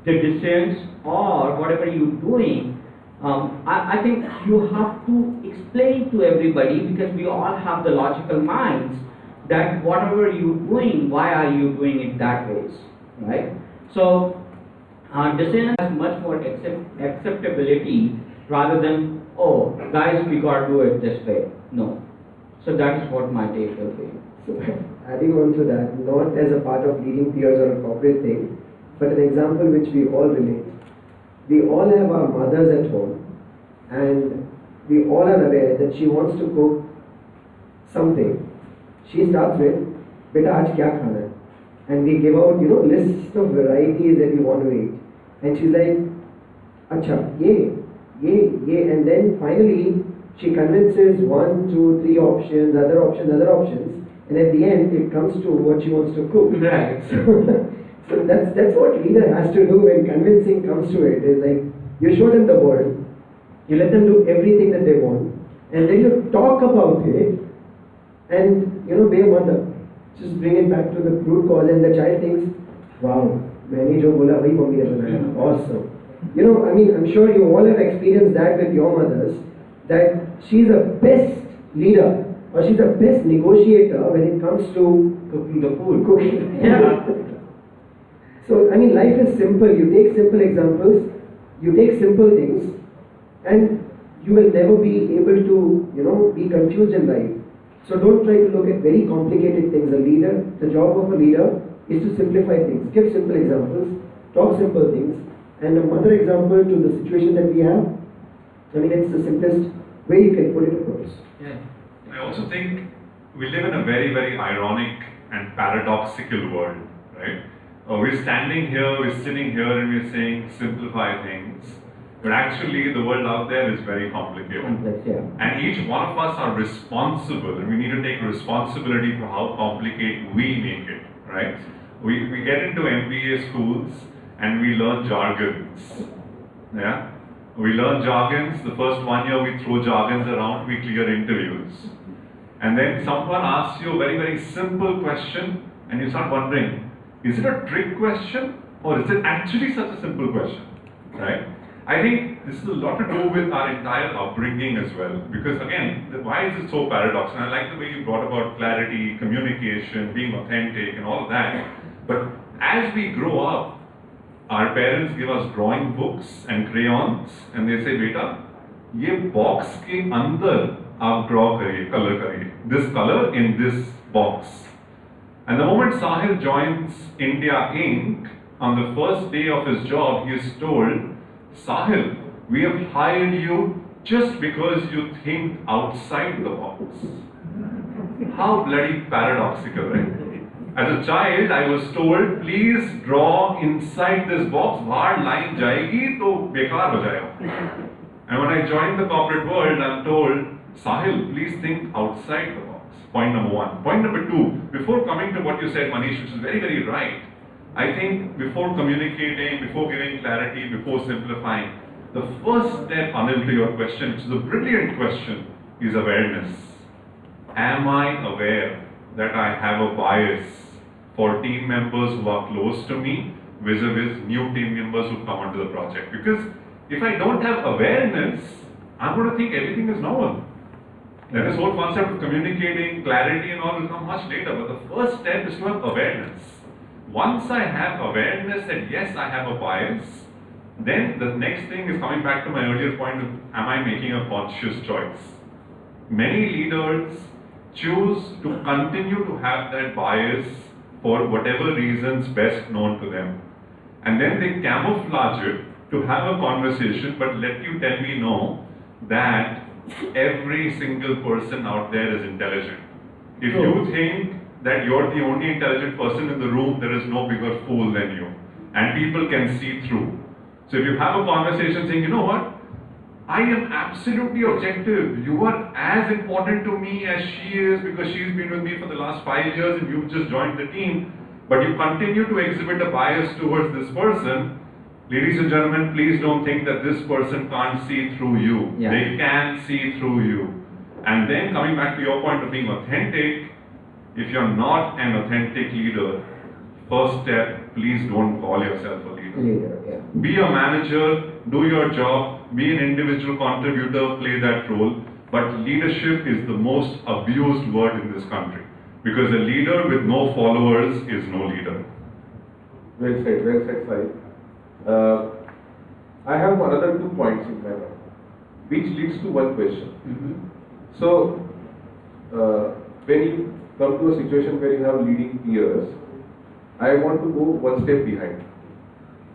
the decisions or whatever you're doing, I think you have to explain to everybody, because we all have the logical minds, that whatever you're doing, why are you doing it that way, right? So decision has much more acceptability rather than, oh guys, we gotta do it this way. No. So that is what my take will be. So adding on to that, not as a part of leading peers or a corporate thing, but an example which we all relate. We all have our mothers at home, and we all are aware that she wants to cook something. She starts with, "Beta, aaj kya khana hai?" And we give out, lists of varieties that we want to eat. And she's like, "Acha, ye," and then finally she convinces 1, 2, 3 options, other options, and at the end it comes to what she wants to cook. Right. So that's what leader has to do when convincing comes to it. Is like, you show them the board, you let them do everything that they want, and then you talk about it, and be a mother. Just bring it back to the root cause, and the child thinks, wow, मैंने जो बोला वही mummy ने बनाया. Awesome. I'm sure you all have experienced that with your mothers, that she's a best leader or she's a best negotiator when it comes to Cooking the food. cooking. Yeah. So, life is simple. You take simple examples, you take simple things, and you will never be able to, be confused in life. So don't try to look at very complicated things. The job of a leader is to simplify things, give simple examples, talk simple things. And another example to the situation that we have, it's the simplest way you can put it across. Yeah. I also think we live in a very, very ironic and paradoxical world, right? We're standing here, we're sitting here, and we're saying simplify things, but actually the world out there is very complicated. Complex, yeah. And each one of us are responsible, and we need to take responsibility for how complicated we make it, right? We get into MBA schools and we learn jargons, yeah? We learn jargons, the first 1 year we throw jargons around, we clear interviews. And then someone asks you a very, very simple question, and you start wondering, is it a trick question, or is it actually such a simple question, right? I think this is a lot to do with our entire upbringing as well, because again, why is it so paradoxical? And I like the way you brought about clarity, communication, being authentic, and all of that. But as we grow up, our parents give us drawing books and crayons, and they say, "Beta, ये box के अंदर आप draw करिए, color करिए. This color in this box." And the moment Sahil joins India Inc., on the first day of his job, he is told, "Sahil, we have hired you just because you think outside the box." How bloody paradoxical, right? As a child, I was told, please draw inside this box, बाहर line जाएगी तो बेकार हो जाएगा. And when I joined the corporate world, I'm told, Sahil, please think outside the box. Point number one. Point number two, before coming to what you said, Manish, which is very, very right, I think before communicating, before giving clarity, before simplifying, the first step, Anil, to your question, which is a brilliant question, is awareness. Am I aware that I have a bias for team members who are close to me vis-a-vis new team members who come onto the project? Because if I don't have awareness, I'm going to think everything is normal. Then this whole concept of communicating, clarity and all will come much later, but the first step is to have awareness. Once I have awareness that yes, I have a bias, then the next thing is coming back to my earlier point of, am I making a conscious choice? Many leaders choose to continue to have that bias for whatever reasons best known to them. And then they camouflage it to have a conversation, but let you tell me no, that every single person out there is intelligent. If you think that you're the only intelligent person in the room, there is no bigger fool than you. And people can see through. So if you have a conversation saying, you know what, I am absolutely objective. You are as important to me as she is because she's been with me for the last 5 years and you've just joined the team. But you continue to exhibit a bias towards this person. Ladies and gentlemen, please don't think that this person can't see through you. Yeah. They can see through you. And then coming back to your point of being authentic, if you're not an authentic leader, first step, please don't call yourself a leader. Yeah. Be a manager, do your job, be an individual contributor, play that role. But leadership is the most abused word in this country. Because a leader with no followers is no leader. Well said, Sai. I have another 2 points in my mind, which leads to one question. So, when you come to a situation where you have leading peers, I want to go one step behind.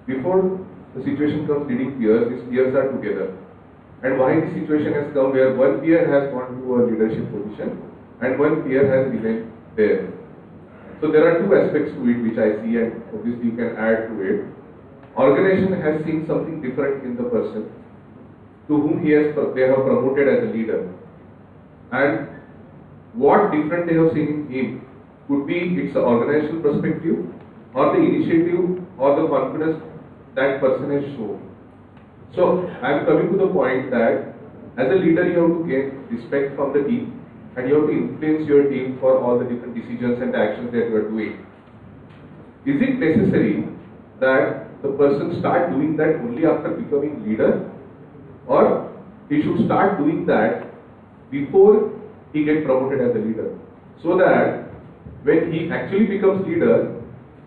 Before the situation comes leading peers, these peers are together. And why the situation has come where one peer has gone to a leadership position and one peer has remained there. So there are 2 aspects to it which I see, and obviously you can add to it. Organization has seen something different in the person to whom they have promoted as a leader. And what different they have seen in him could be its organizational perspective or the initiative or the confidence that person has shown. So I am coming to the point that as a leader you have to gain respect from the team, and you have to influence your team for all the different decisions and actions that you are doing. Is it necessary that the person start doing that only after becoming leader, or he should start doing that before he gets promoted as a leader, so that when he actually becomes leader,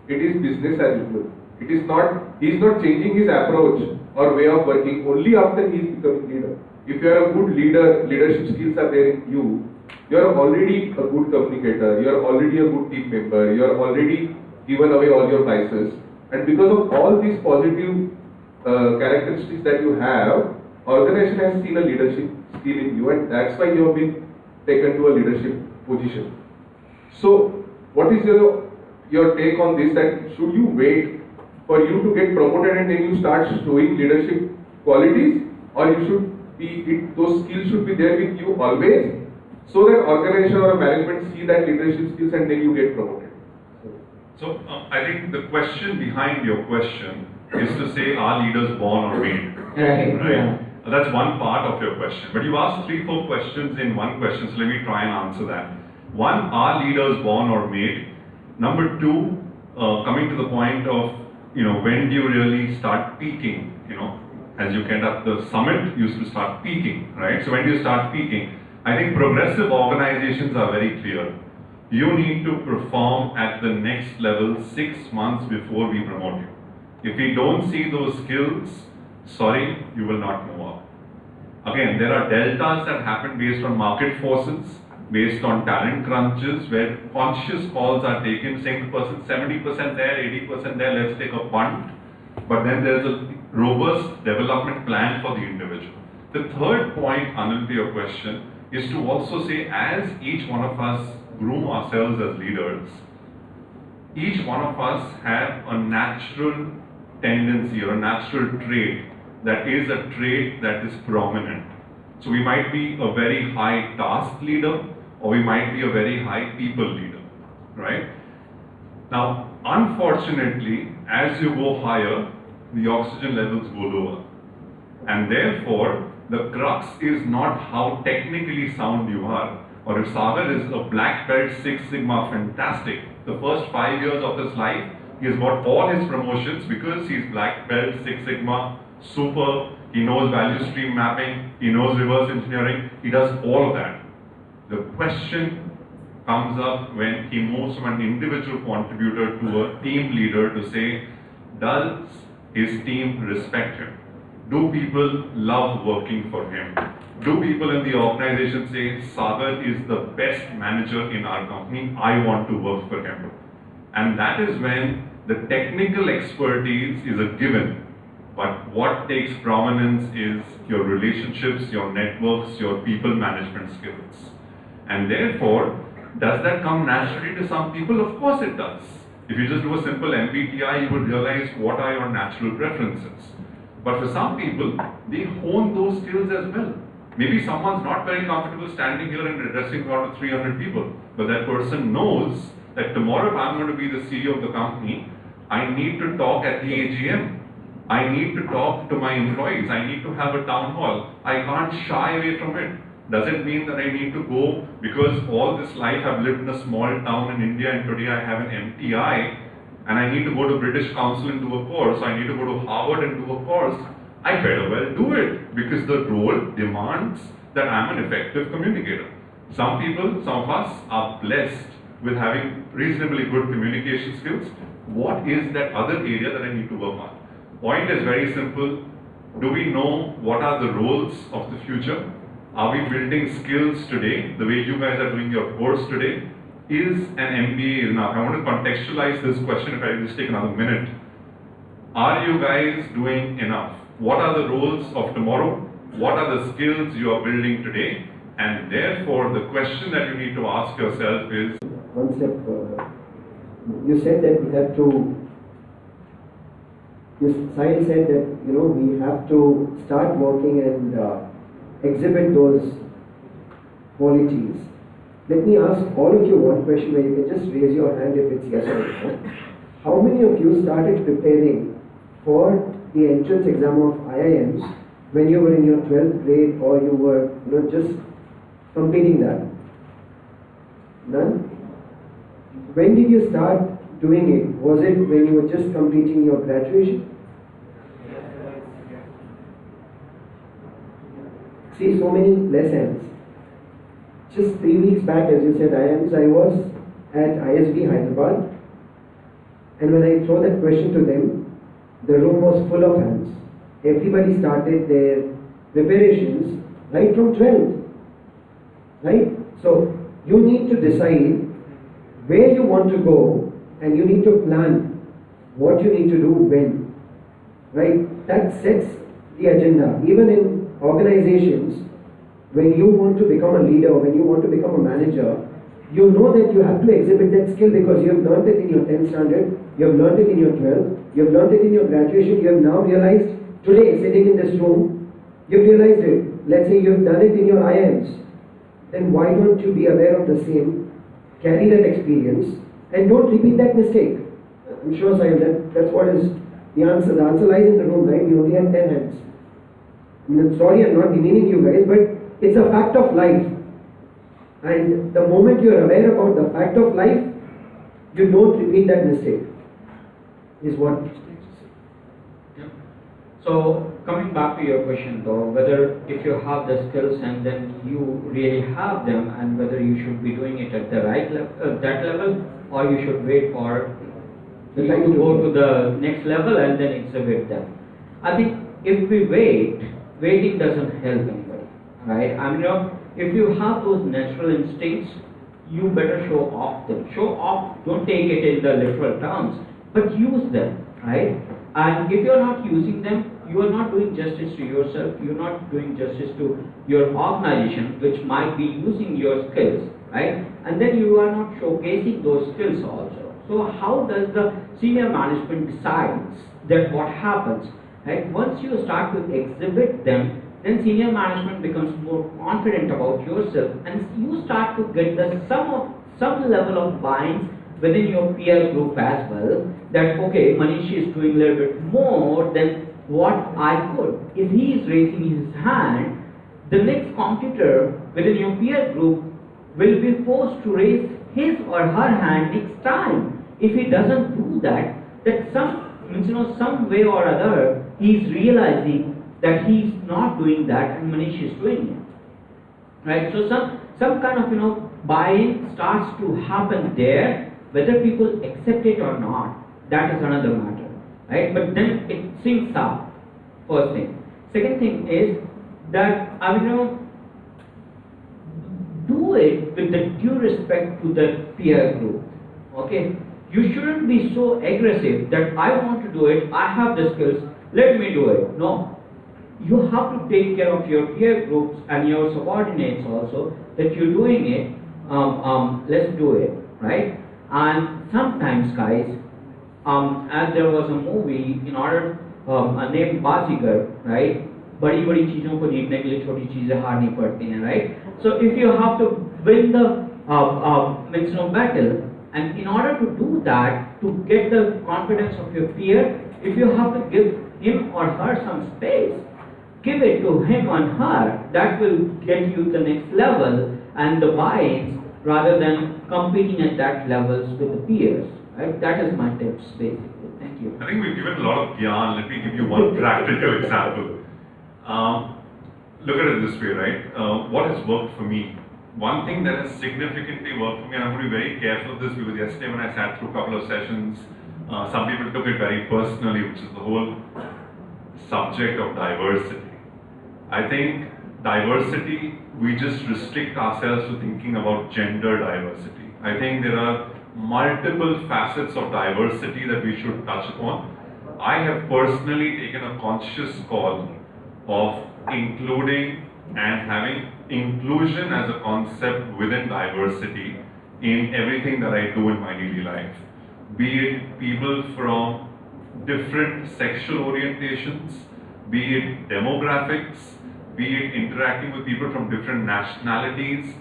it is business as usual. It is not, he is not changing his approach or way of working only after he is becoming leader. If you are a good leader, leadership skills are there in you, you are already a good communicator, you are already a good team member, you are already given away all your vices, and because of all these positive characteristics that you have, organization has seen a leadership skill in you, and that's why you have been taken to a leadership position. So, what is your take on this, that should you wait for you to get promoted and then you start showing leadership qualities, or you should be, those skills should be there with you always, so that organization or management see that leadership skills and then you get promoted? So I think the question behind your question is to say, are leaders born or made? Right. Right? Yeah. That's one part of your question. But you asked 3-4 questions in one question, so let me try and answer that. One, are leaders born or made? Number two, coming to the point of, when do you really start peaking? As you get up the summit, you used to start peaking, right? So when do you start peaking? I think progressive organizations are very clear. You need to perform at the next level 6 months before we promote you. If we don't see those skills, sorry, you will not move up. Again, there are deltas that happen based on market forces, based on talent crunches, where conscious calls are taken saying the person 70% there, 80% there, let's take a punt. But then there's a robust development plan for the individual. The third point, Anil, to your question, is to also say, as each one of us groom ourselves as leaders, each one of us have a natural tendency or a natural trait that is a trait that is prominent. So we might be a very high task leader, or we might be a very high people leader, right? Now, unfortunately, as you go higher, the oxygen levels go lower. And therefore, the crux is not how technically sound you are, or if Sagar is a black belt 6 Sigma, fantastic. The first 5 years of his life, he has got all his promotions because he's black belt 6 Sigma, super, he knows value stream mapping, he knows reverse engineering, he does all of that. The question comes up when he moves from an individual contributor to a team leader to say, does his team respect him? Do people love working for him? Do people in the organization say, Sagar is the best manager in our company, I want to work for him? And that is when the technical expertise is a given, but what takes prominence is your relationships, your networks, your people management skills. And therefore, does that come naturally to some people? Of course it does. If you just do a simple MBTI, you would realize what are your natural preferences. But for some people, they hone those skills as well. Maybe someone's not very comfortable standing here and addressing out to 300 people, but that person knows that tomorrow if I'm going to be the CEO of the company, I need to talk at the AGM. I need to talk to my employees. I need to have a town hall. I can't shy away from it. Doesn't mean that I need to go because all this life I've lived in a small town in India and today I have an MTI and I need to go to British Council and do a course. I need to go to Harvard and do a course. I better well do it because the role demands that I'm an effective communicator. Some people, some of us are blessed with having reasonably good communication skills. What is that other area that I need to work on? Point is very simple. Do we know what are the roles of the future? Are we building skills today, the way you guys are doing your course today? Is an MBA enough? I want to contextualize this question if I just take another minute. Are you guys doing enough? What are the roles of tomorrow? What are the skills you are building today? And therefore, the question that you need to ask yourself is... One step further. You said that we have to... Sahil said that, we have to start working and exhibit those qualities. Let me ask all of you one question where you can just raise your hand if it's yes or no. How many of you started preparing for the entrance exam of IIMs when you were in your 12th grade or you were just completing that? None? When did you start doing it? Was it when you were just completing your graduation? See, so many less hands. Just 3 weeks back, as you said, IIMs, I was at ISB Hyderabad, and when I throw that question to them, the room was full of hands. Everybody started their preparations right from 12th, right? So you need to decide where you want to go, and you need to plan what you need to do when, right? That sets the agenda. Even in organizations, when you want to become a leader, when you want to become a manager, you know that you have to exhibit that skill because you have learned it in your 10th standard, you have learned it in your 12th, you have learned it in your graduation, you have now realized today, sitting in this room, you've realized it. Let's say you've done it in your IIMs. Then why don't you be aware of the same, carry that experience, and don't repeat that mistake? I'm sure, Sahil, that's what is the answer. The answer lies in the room, right? We only have 10 hands. I mean, I'm sorry, I'm not demeaning you guys, but it's a fact of life. And the moment you're aware about the fact of life, you don't repeat that mistake, is what. Yeah. So coming back to your question though, whether if you have the skills and then you really have them, and whether you should be doing it at the right level, that level, or you should wait for The you time to to go go. to the next level and then exhibit them. I think if we wait, waiting doesn't help anybody, right? I mean, if you have those natural instincts, you better show off them. Show off, don't take it in the literal terms, but use them, right? And if you're not using them, you are not doing justice to yourself, you're not doing justice to your organization, which might be using your skills, right? And then you are not showcasing those skills also. So how does the senior management decides that what happens, right? Once you start to exhibit them, then senior management becomes more confident about yourself, and you start to get some level of buy-ins within your peer group as well, that okay, Manish is doing a little bit more than what I could. If he is raising his hand, the next competitor within your peer group will be forced to raise his or her hand next time. If he doesn't do that, some way or other, he is realizing that he is not doing that and Manish is doing it. Right? So some kind of buy-in starts to happen there. Whether people accept it or not, that is another matter. Right? But then it syncs up. First thing. Second thing is that do it with the due respect to the peer group. Okay? You shouldn't be so aggressive that I want to do it, I have the skills, let me do it. No. You have to take care of your peer groups and your subordinates also, that you're doing it, let's do it, right? And sometimes, guys, as there was a movie in order named Bazigar, right? बड़ी बड़ी चीजों को जीतने के लिए छोटी चीजें हारनी पड़ती हैं, right? So if you have to win the battle, and in order to do that, to get the confidence of your peer, if you have to give him or her some space, give it to him or her, that will get you the next level and the buy-ins, rather than competing at that levels with the peers. Right? That is my tips basically. Thank you. I think we've given a lot of gyan. Let me give you one practical example. Look at it this way, right? What has worked for me? One thing that has significantly worked for me, and I'm going to be very careful of this because yesterday when I sat through a couple of sessions, some people took it very personally, which is the whole subject of diversity. I think diversity, we just restrict ourselves to thinking about gender diversity. I think there are multiple facets of diversity that we should touch upon. I have personally taken a conscious call of including and having inclusion as a concept within diversity in everything that I do in my daily life. Be it people from different sexual orientations, be it demographics, be it interacting with people from different nationalities,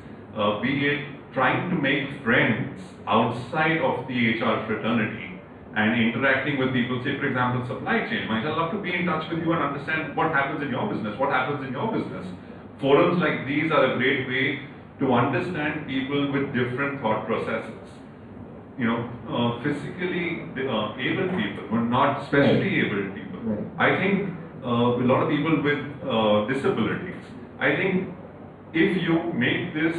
be it trying to make friends outside of the HR fraternity and interacting with people, say for example supply chain. I'd love to be in touch with you and understand what happens in your business, what happens in your business. Forums like these are a great way to understand people with different thought processes. Physically able people, but not specially able people. Right. I think a lot of people with disabilities. I think if you make this,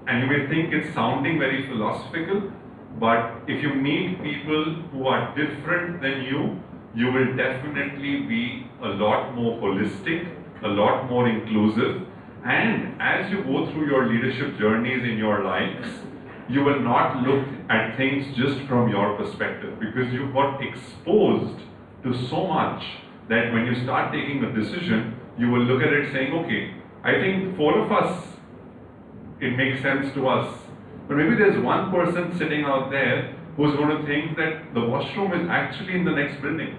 and you may think it's sounding very philosophical, but if you meet people who are different than you will definitely be a lot more holistic, a lot more inclusive, and as you go through your leadership journeys in your lives, you will not look at things just from your perspective, because you got exposed to so much that when you start taking a decision, you will look at it saying, okay, I think four of us, it makes sense to us. But maybe there's one person sitting out there who's going to think that the washroom is actually in the next building,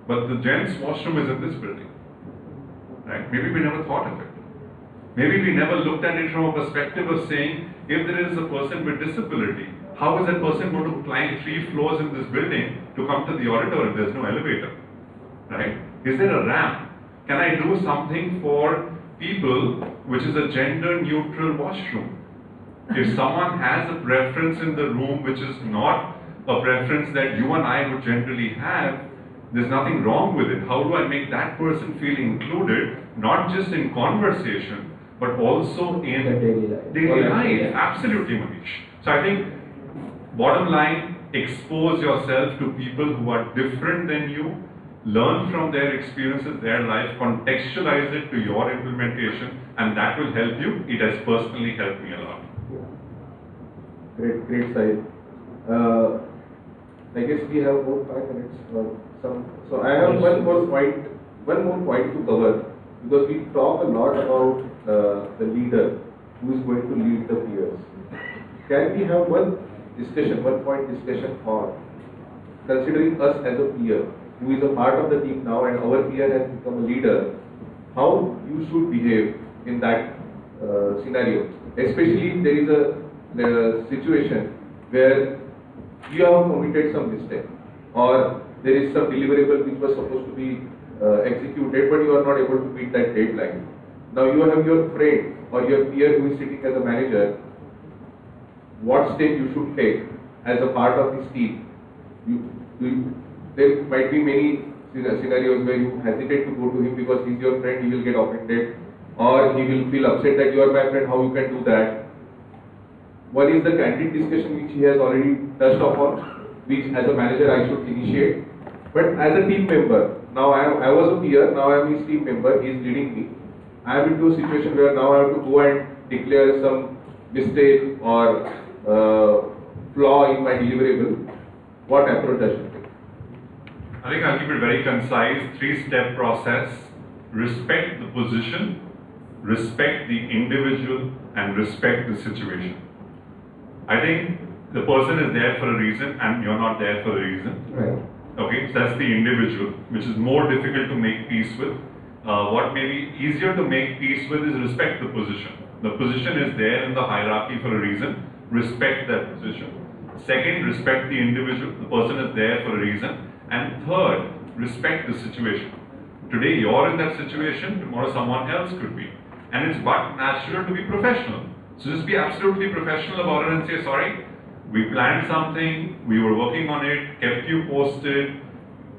but the gents' washroom is in this building. Right? Maybe we never thought of it. Maybe we never looked at it from a perspective of saying, if there is a person with disability, how is that person going to climb 3 floors in this building to come to the auditorium? There's no elevator. Right? Is there a ramp? Can I do something for people which is a gender neutral washroom? If someone has a preference in the room which is not a preference that you and I would generally have, there's nothing wrong with it. How do I make that person feel included, not just in conversation, but also in The daily life. daily life? Yeah. Absolutely, Manish. So I think, bottom line, expose yourself to people who are different than you, learn from their experiences, their life, contextualize it to your implementation, and that will help you. It has personally helped me a lot. Great side. I guess we have about 5 minutes. So I have one more point to cover, because we talk a lot about the leader who is going to lead the peers. Can we have one point discussion on considering us as a peer, who is a part of the team now and our peer has become a leader, how you should behave in that scenario, especially if there is a situation where you have committed some mistake, or there is some deliverable which was supposed to be executed, but you are not able to meet that deadline. Now you have your friend or your peer who is sitting as a manager. What step you should take as a part of this team? There might be many scenarios where you hesitate to go to him because he's your friend, he will get offended, or he will feel upset that you are my friend, how you can do that. One is the candid discussion which he has already touched upon, which as a manager I should initiate. But as a team member, now I was a peer, now I am his team member, he is leading me. I am into a situation where now I have to go and declare some mistake or flaw in my deliverable. What approach I should take? I think I'll keep it very concise, 3-step process. Respect the position, respect the individual, and respect the situation. I think the person is there for a reason and you're not there for a reason. Right. Okay, so that's the individual, which is more difficult to make peace with. What may be easier to make peace with is respect the position. The position is there in the hierarchy for a reason. Respect that position. Second, respect the individual. The person is there for a reason. And third, respect the situation. Today you're in that situation, tomorrow someone else could be. And it's but natural to be professional. So just be absolutely professional about it and say, sorry, we planned something, we were working on it, kept you posted,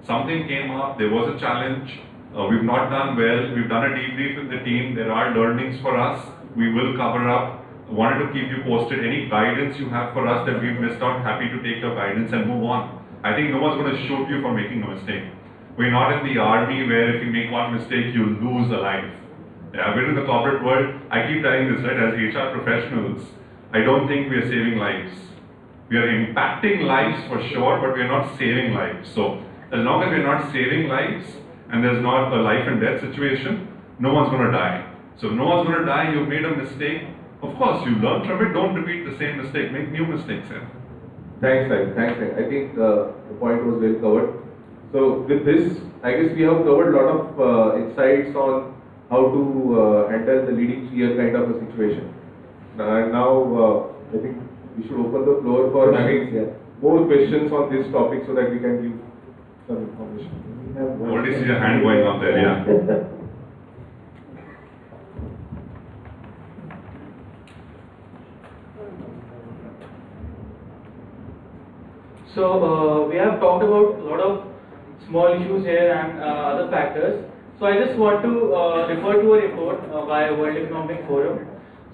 something came up, there was a challenge, we've not done well, we've done a debrief with the team, there are learnings for us, we will cover up, wanted to keep you posted, any guidance you have for us that we've missed out, happy to take your guidance and move on. I think no one's going to shoot you for making a mistake. We're not in the army where if you make one mistake, you lose a life. Yeah, I've been in the corporate world, I keep telling this, right, as HR professionals, I don't think we are saving lives. We are impacting lives for sure, but we are not saving lives. So, as long as we are not saving lives, and there's not a life and death situation, no one's going to die. So, if no one's going to die, you've made a mistake, of course, you learn from it, don't repeat the same mistake, make new mistakes. Yeah. Thanks, Sai. I think the point was well covered. So with this, I guess we have covered a lot of insights on how to handle the leading peer kind of a situation. Now, I think we should open the floor for having more questions on this topic so that we can give some information. We have one Already see a hand going up there, yeah. So we have talked about a lot of small issues here and other factors. So I just want to refer to a report by World Economic Forum.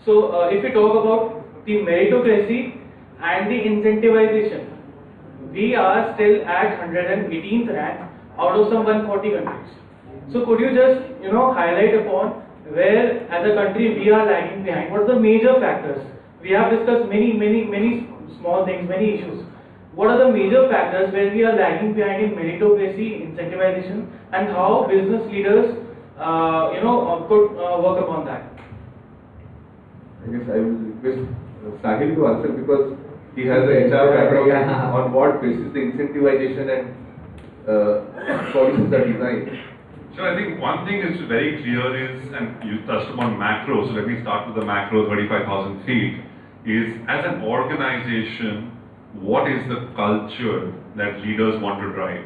So if we talk about the meritocracy and the incentivization, we are still at 118th rank out of some 140 countries. So could you just highlight upon where as a country we are lagging behind? What are the major factors? We have discussed many small things, many issues. What are the major factors where we are lagging behind in meritocracy, incentivization, and how business leaders, could work upon that? I guess I will request Sahil to answer because he has a HR background on what basis the incentivization and policies are designed. So I think one thing is very clear is, and you touched upon macros, so let me start with the macro, 35,000 feet, is as an organization, what is the culture that leaders want to drive?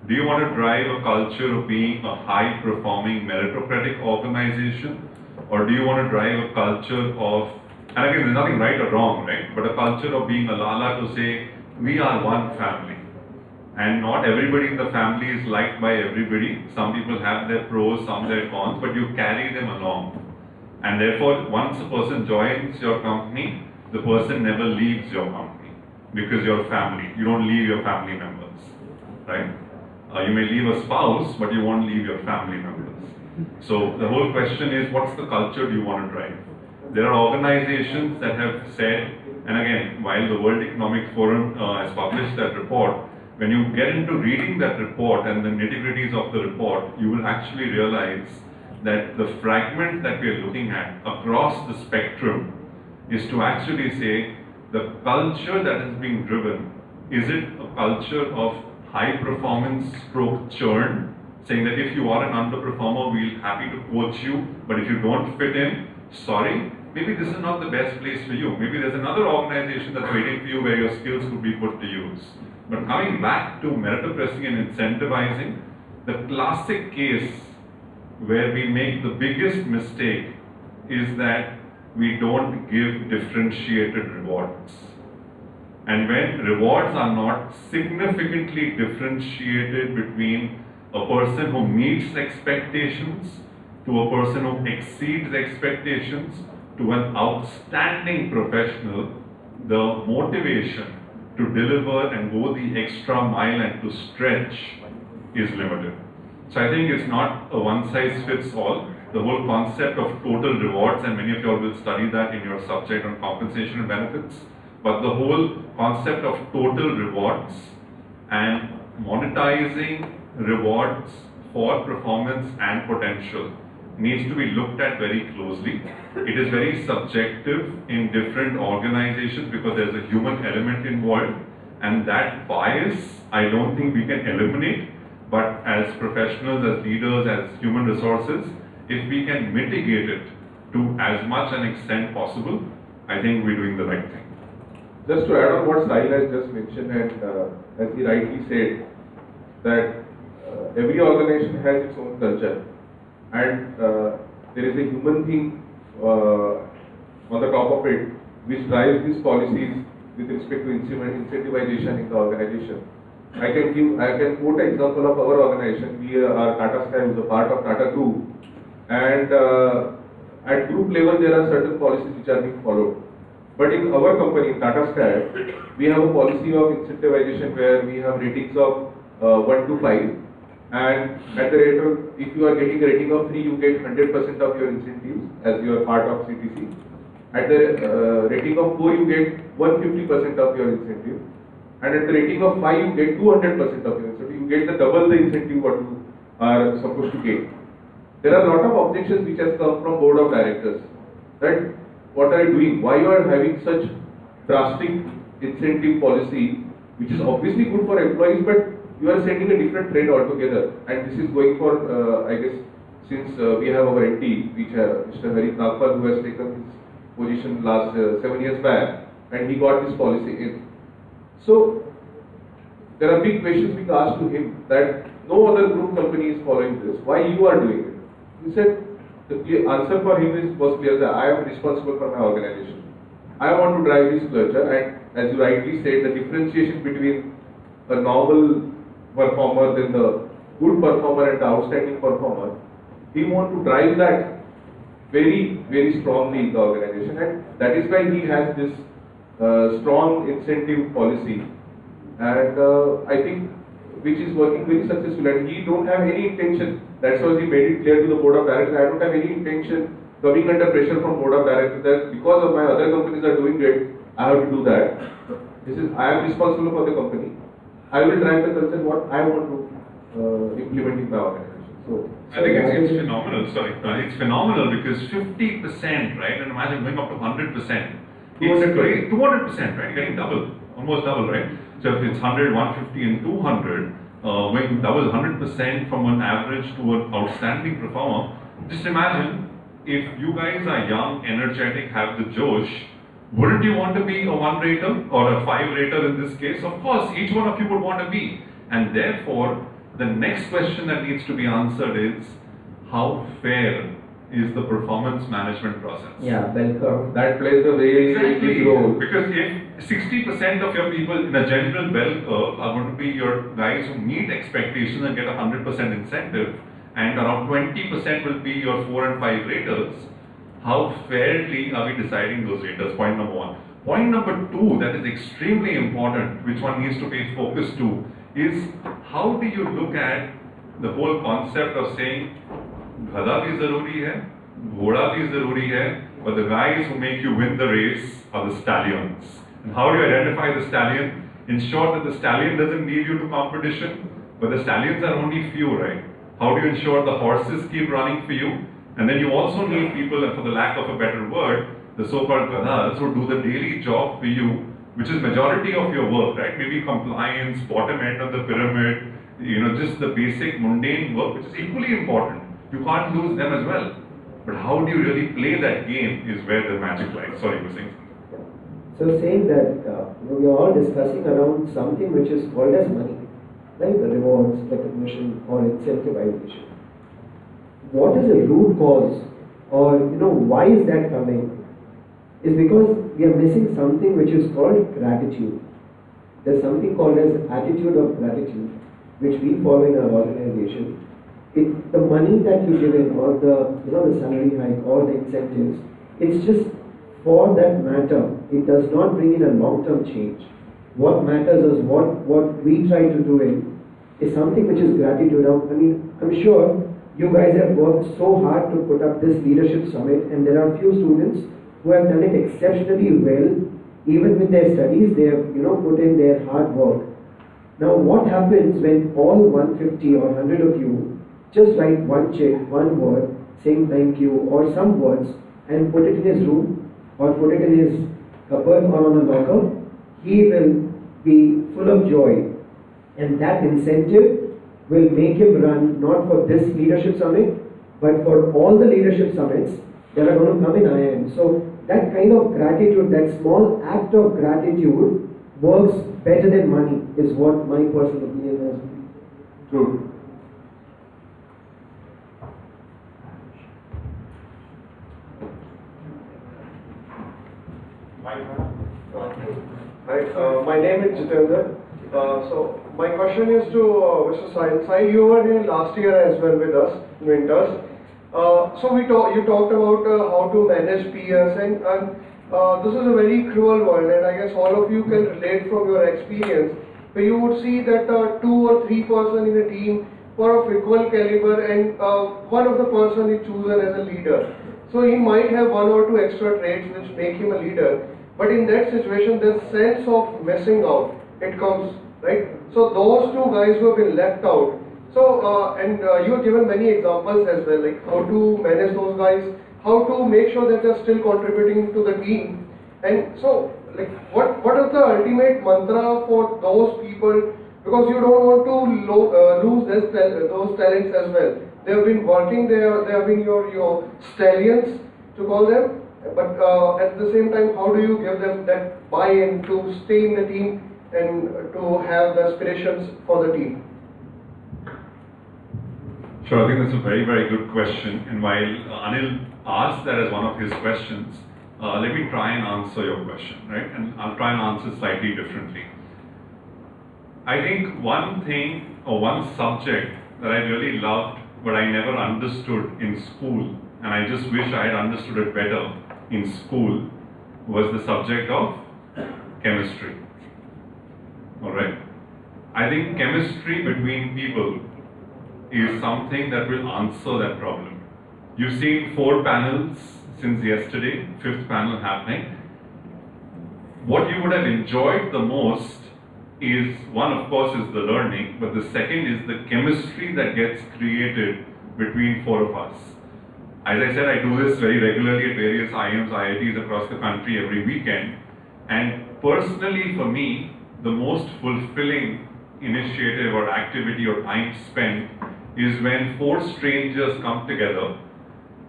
Do you want to drive a culture of being a high-performing meritocratic organization? Or do you want to drive a culture of, and again, there's nothing right or wrong, right? But a culture of being a lala to say, we are one family. And not everybody in the family is liked by everybody. Some people have their pros, some their cons, but you carry them along. And therefore, once a person joins your company, the person never leaves your company because you're family. You don't leave your family members, right? You may leave a spouse, but you won't leave your family members. So the whole question is, what's the culture do you want to drive? There are organizations that have said, and again, while the World Economic Forum has published that report, when you get into reading that report and the nitty-gritties of the report, you will actually realize that the fragment that we are looking at across the spectrum is to actually say the culture that is being driven, is it a culture of high performance stroke churn, saying that if you are an underperformer, we'll happy to coach you, but if you don't fit in, sorry, maybe this is not the best place for you. Maybe there's another organization that's waiting for you where your skills could be put to use. But coming back to meritocracy and incentivizing, the classic case where we make the biggest mistake is that we don't give differentiated rewards. And when rewards are not significantly differentiated between a person who meets expectations to a person who exceeds expectations to an outstanding professional, the motivation to deliver and go the extra mile and to stretch is limited. So I think it's not a one size fits all. The whole concept of total rewards, and many of you all will study that in your subject on compensation and benefits, but the whole concept of total rewards and monetizing rewards for performance and potential needs to be looked at very closely. It is very subjective in different organizations because there's a human element involved, and that bias I don't think we can eliminate, but as professionals, as leaders, as human resources, if we can mitigate it to as much an extent possible, I think we're doing the right thing. Just to add on what Sahil has just mentioned, and as he rightly said, that every organization has its own culture, and there is a human thing on the top of it which drives these policies with respect to incentivization in the organization. I can quote an example of our organization. We are Tata Sky, who is a part of Tata Group, and at group level there are certain policies which are being followed. But in our company, Tata Sky, we have a policy of incentivization where we have ratings of 1 to 5. And at the rate of, if you are getting a rating of 3, you get 100% of your incentives as you are part of CTC. At the rating of 4, you get 150% of your incentive. And at the rating of 5, you get 200% of your incentive. You get the double the incentive what you are supposed to get. There are a lot of objections which has come from board of directors. That what are you doing? Why you are having such drastic incentive policy, which is obviously good for employees, but you are setting a different trend altogether, and this is going for, I guess, since we have our MD, which Mr. Hari Nagpal, who has taken his position last 7 years back, and he got this policy in. So, there are big questions being asked to him that no other group company is following this. Why you are doing it? He said, the answer for him was clear that I am responsible for my organization. I want to drive this culture, and as you rightly said, the differentiation between a normal performer, then the good performer and the outstanding performer, he wants to drive that very, very strongly in the organization, and that is why he has this strong incentive policy, and I think which is working very successfully, and he don't have any intention. That's why he made it clear to the board of directors, I don't have any intention coming under pressure from board of directors that because of my other companies are doing it, I have to do that. I am responsible for the company. I will drive the culture what I want to implement in my organization. So I think it's phenomenal. Sorry, it's phenomenal because 50%, right? And imagine going up to 100%. It's great. 200%, right? Getting double, almost double, right? So if it's 100, 150, and 200, going double 100% from an average to an outstanding performer. Just imagine if you guys are young, energetic, have the josh. Wouldn't you want to be a 1-rater or a 5-rater in this case? Of course, each one of you would want to be. And therefore, the next question that needs to be answered is, how fair is the performance management process? Yeah, bell curve. that plays a very Exactly. big role. Because if 60% of your people in a general bell curve are going to be your guys who meet expectations and get 100% incentive, and around 20% will be your 4 and 5 raters, how fairly are we deciding those raters? Point number one. Point number two, that is extremely important, which one needs to pay focus to, is how do you look at the whole concept of saying, Ghada bhi zaruri hai, Ghoda bhi zaruri hai, but the guys who make you win the race are the stallions. And how do you identify the stallion? Ensure that the stallion doesn't lead you to competition, but the stallions are only few, right? How do you ensure the horses keep running for you? And then you also need people, and for the lack of a better word, the so-called gadhas who do the daily job for you, which is majority of your work, right? Maybe compliance, bottom end of the pyramid, just the basic mundane work, which is equally important. You can't lose them as well. But how do you really play that game is where the magic lies. Sorry, you were saying something. So saying that we are all discussing around something which is called as money, like the rewards, recognition, or incentivization. What is the root cause, or why is that coming? Is because we are missing something which is called gratitude. There's something called as attitude of gratitude, which we follow in our organization. The money that you give in, or the salary hike, or the incentives, it's just for that matter. It does not bring in a long-term change. What matters is what we try to do is something which is gratitude. Now, I'm sure you guys have worked so hard to put up this leadership summit, and there are few students who have done it exceptionally well. Even with their studies, they have put in their hard work. Now, what happens when all 150 or 100 of you just write one check, one word, saying thank you, or some words, and put it in his room, or put it in his cupboard or on a locker? He will be full of joy, and that incentive will make him run not for this leadership summit, but for all the leadership summits that are going to come in IIM. So that kind of gratitude, that small act of gratitude, works better than money, is what my personal opinion is. True. Hi, my name is Jitendra. So my question is to Mr. Sahil. Sahil, you were here last year as well with us, winters. So you talked about how to manage peers, and this is a very cruel world, and I guess all of you can relate from your experience, where you would see that 2 or 3 person in a team were of equal caliber, and one of the person is chosen as a leader. So he might have 1 or 2 extra traits which make him a leader, but in that situation, the sense of missing out, it comes, right? So those 2 guys who have been left out. So, you have given many examples as well, like how to manage those guys, how to make sure that they're still contributing to the team. And so, like, what is the ultimate mantra for those people? Because you don't want to lose those talents as well. They have been working, they have been your stallions, to call them. But at the same time, how do you give them that buy-in to stay in the team and to have the aspirations for the team? Sure, I think that's a very, very good question. And while Anil asked that as one of his questions, let me try and answer your question, right? And I'll try and answer slightly differently. I think one thing or one subject that I really loved but I never understood in school, and I just wish I had understood it better in school, was the subject of chemistry. Alright? I think chemistry between people is something that will answer that problem. You've seen 4 panels since yesterday, 5th panel happening. What you would have enjoyed the most is, one of course is the learning, but the second is the chemistry that gets created between 4 of us. As I said, I do this very regularly at various IIMs, IITs across the country every weekend, and personally for me, the most fulfilling initiative or activity or time spent is when 4 strangers come together,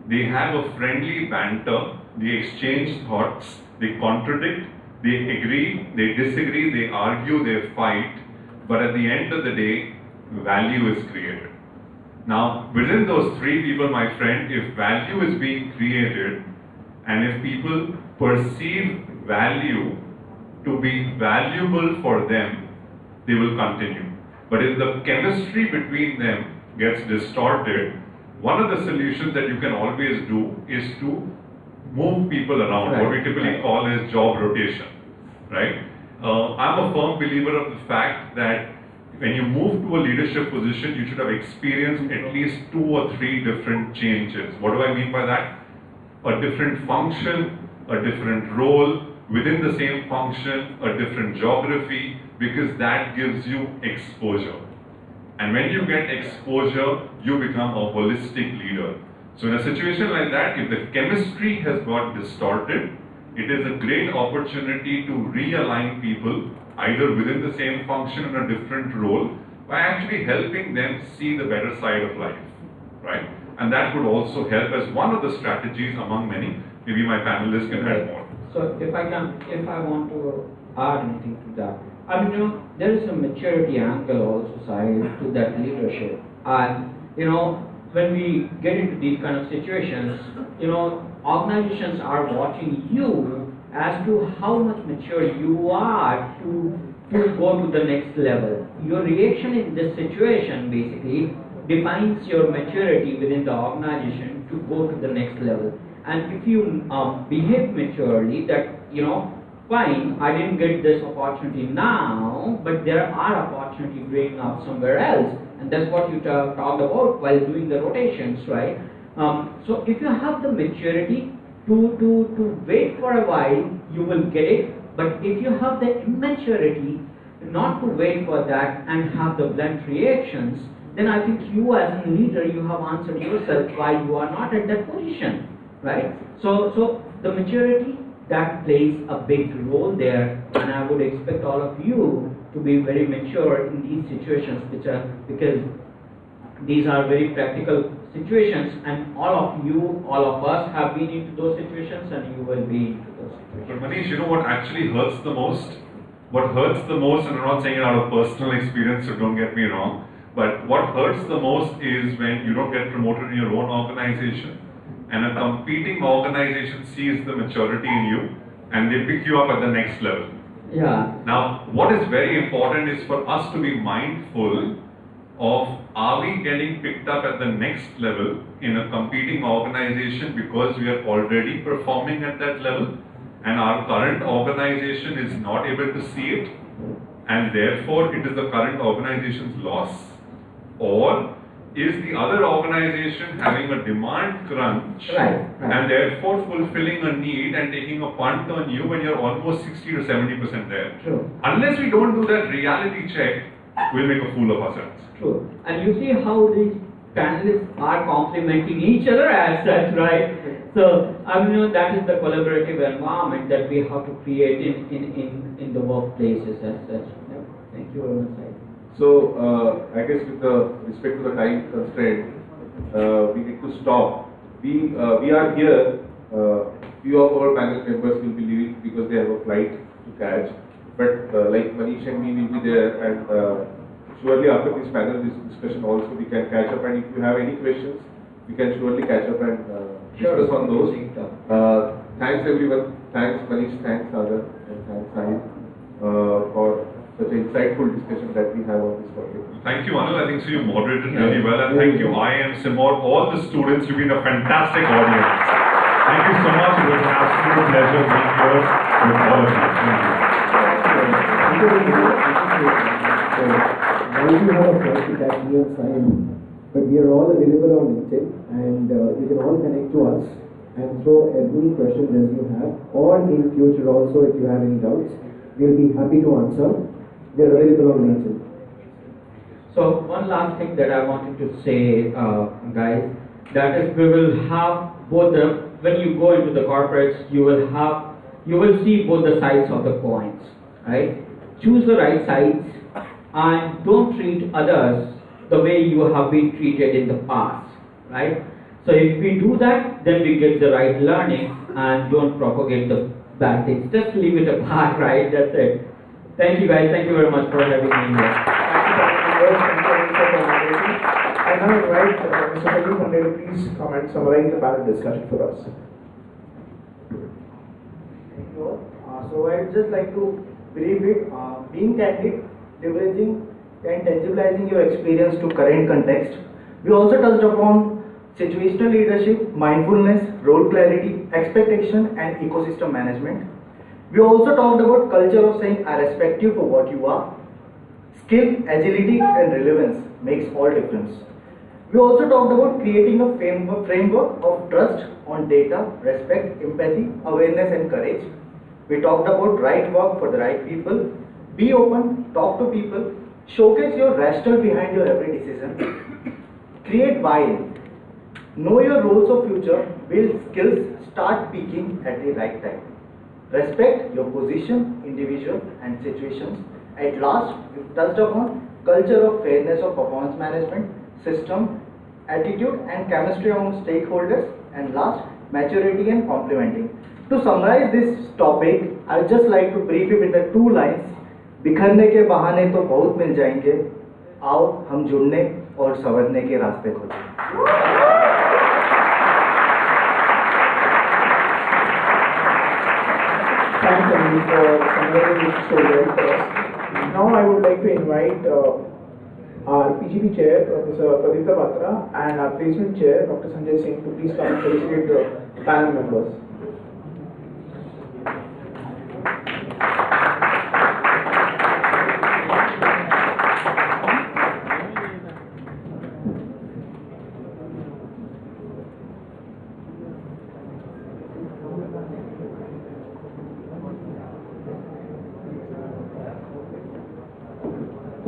they have a friendly banter, they exchange thoughts, they contradict, they agree, they disagree, they argue, they fight, but at the end of the day, value is created. Now, within those 3 people, my friend, if value is being created, and if people perceive value to be valuable for them, they will continue. But if the chemistry between them gets distorted, one of the solutions that you can always do is to move people around, what we typically call as job rotation, right? I'm a firm believer of the fact that when you move to a leadership position, you should have experienced at least 2 or 3 different changes. What do I mean by that? A different function, a different role, within the same function, a different geography, because that gives you exposure. And when you get exposure, you become a holistic leader. So in a situation like that, if the chemistry has got distorted, it is a great opportunity to realign people either within the same function in a different role by actually helping them see the better side of life, right? And that would also help as one of the strategies among many. Maybe my panelists can add more. So if I want to add anything to that, I mean, there is a maturity angle also side to that leadership. And, when we get into these kind of situations, organizations are watching you as to how much mature you are to go to the next level. Your reaction in this situation basically defines your maturity within the organization to go to the next level. And if you behave maturely, that, fine, I didn't get this opportunity now, but there are opportunities growing up somewhere else. And that's what you talked about while doing the rotations, right? So if you have the maturity to wait for a while, you will get it. But if you have the immaturity not to wait for that and have the blunt reactions, then I think you as a leader, you have answered yourself why you are not at that position, right? So the maturity, that plays a big role there, and I would expect all of you to be very mature in these situations, because these are very practical situations, and all of us have been into those situations, and you will be into those situations. But Manish, you know what actually hurts the most? What hurts the most, and I'm not saying it out of personal experience, so don't get me wrong, but what hurts the most is when you don't get promoted in your own organization, and a competing organization sees the maturity in you, and they pick you up at the next level. Yeah. Now, what is very important is for us to be mindful of, are we getting picked up at the next level in a competing organization because we are already performing at that level and our current organization is not able to see it, and therefore it is the current organization's loss? Or is the other organization having a demand crunch, Right. and therefore fulfilling a need and taking a punt on you when you're almost 60 to 70% there? True. Unless we don't do that reality check, we'll make a fool of ourselves. True. And you see how these panelists are complementing each other as such, right? So, that is the collaborative environment that we have to create in the workplaces as such. Yeah. Thank you very much, Sai. So, I guess with the respect to the time constraint, we need to stop. We are here, few of our panel members will be leaving because they have a flight to catch. But like Manish and me will be there, and surely after this panel discussion also we can catch up, and if you have any questions, we can surely catch up and discuss on those. Thanks everyone. Thanks Manish, thanks Sagar, and thanks Sahib for such an insightful discussion that we have on this topic. Thank you, Anil. I think so you moderated really well, and thank you, IIM Sirmaur, all the students. You've been a fantastic audience. Thank you so much. It was an absolute pleasure being here with all of you. Thank you. Now we have a project at IIM Sirmaur, but we are all available on LinkedIn, and you can all connect to us and throw as many questions as you have, or in future also if you have any doubts, we'll be happy to answer. We are available on LinkedIn. So one last thing that I wanted to say, guys, that is we will have both the, when you go into the corporates, you will see both the sides of the coins, right? Choose the right sides and don't treat others the way you have been treated in the past, right? So if we do that, then we get the right learning and don't propagate the bad things. Just leave it apart, right? That's it. Thank you guys. Thank you very much for having me here. I now invite Mr. Sandeep Pandey to please come and summarize the panel discussion for us. Thank you all. So I'd just like to brief it. Being candid, leveraging and tangibilizing your experience to current context. We also touched upon situational leadership, mindfulness, role clarity, expectation and ecosystem management. We also talked about culture of saying I respect you for what you are. Skill, agility and relevance makes all difference. We also talked about creating a framework of trust on data, respect, empathy, awareness and courage. We talked about right work for the right people. Be open, talk to people, showcase your rationale behind your every decision. Create buy-in. Know your roles of future, build skills, start peaking at the right time. Respect your position, individual and situations. At last, we touched upon culture of fairness of performance management, system, attitude and chemistry among stakeholders, and last, maturity and complementing. To summarize this topic, I would just like to brief you with the two lines. बिखरने के बहाने तो बहुत मिल जाएंगे, आओ हम जुड़ने और संवरने के रास्ते खोजें. Thanks, Anil, for summarizing this so well for us. Now I would like to invite our PGP chair, Professor Pradipta Batra, and our placement chair, Dr. Sanjay Singh, to please come and felicitate the panel members.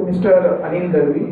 Mr. Anil Darvi.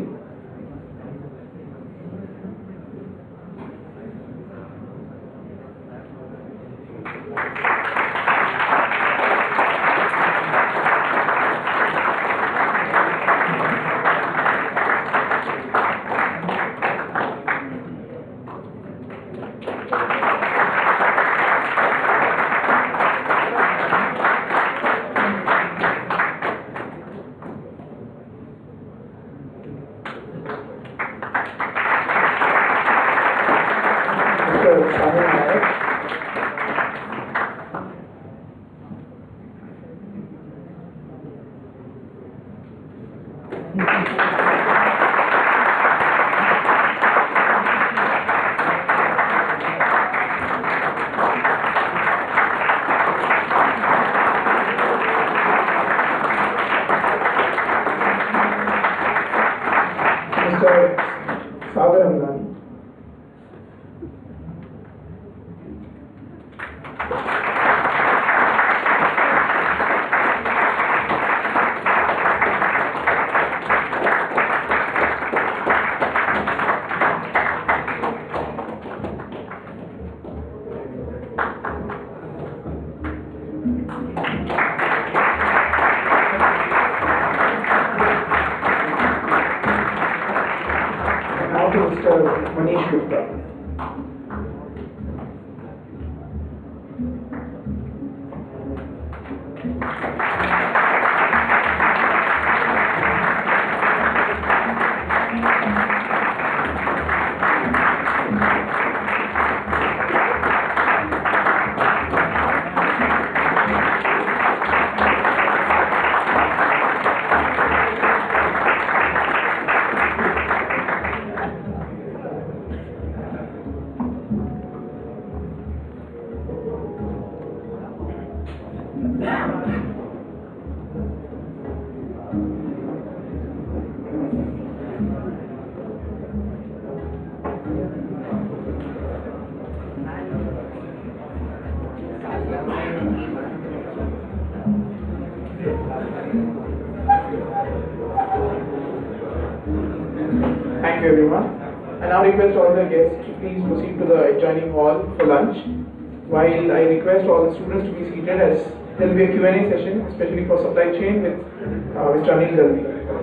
Thank you everyone. I now request all the guests to please proceed to the adjoining hall for lunch. While I request all the students to be seated as there will be a Q&A session, especially for supply chain with Mr. Anil Galvi.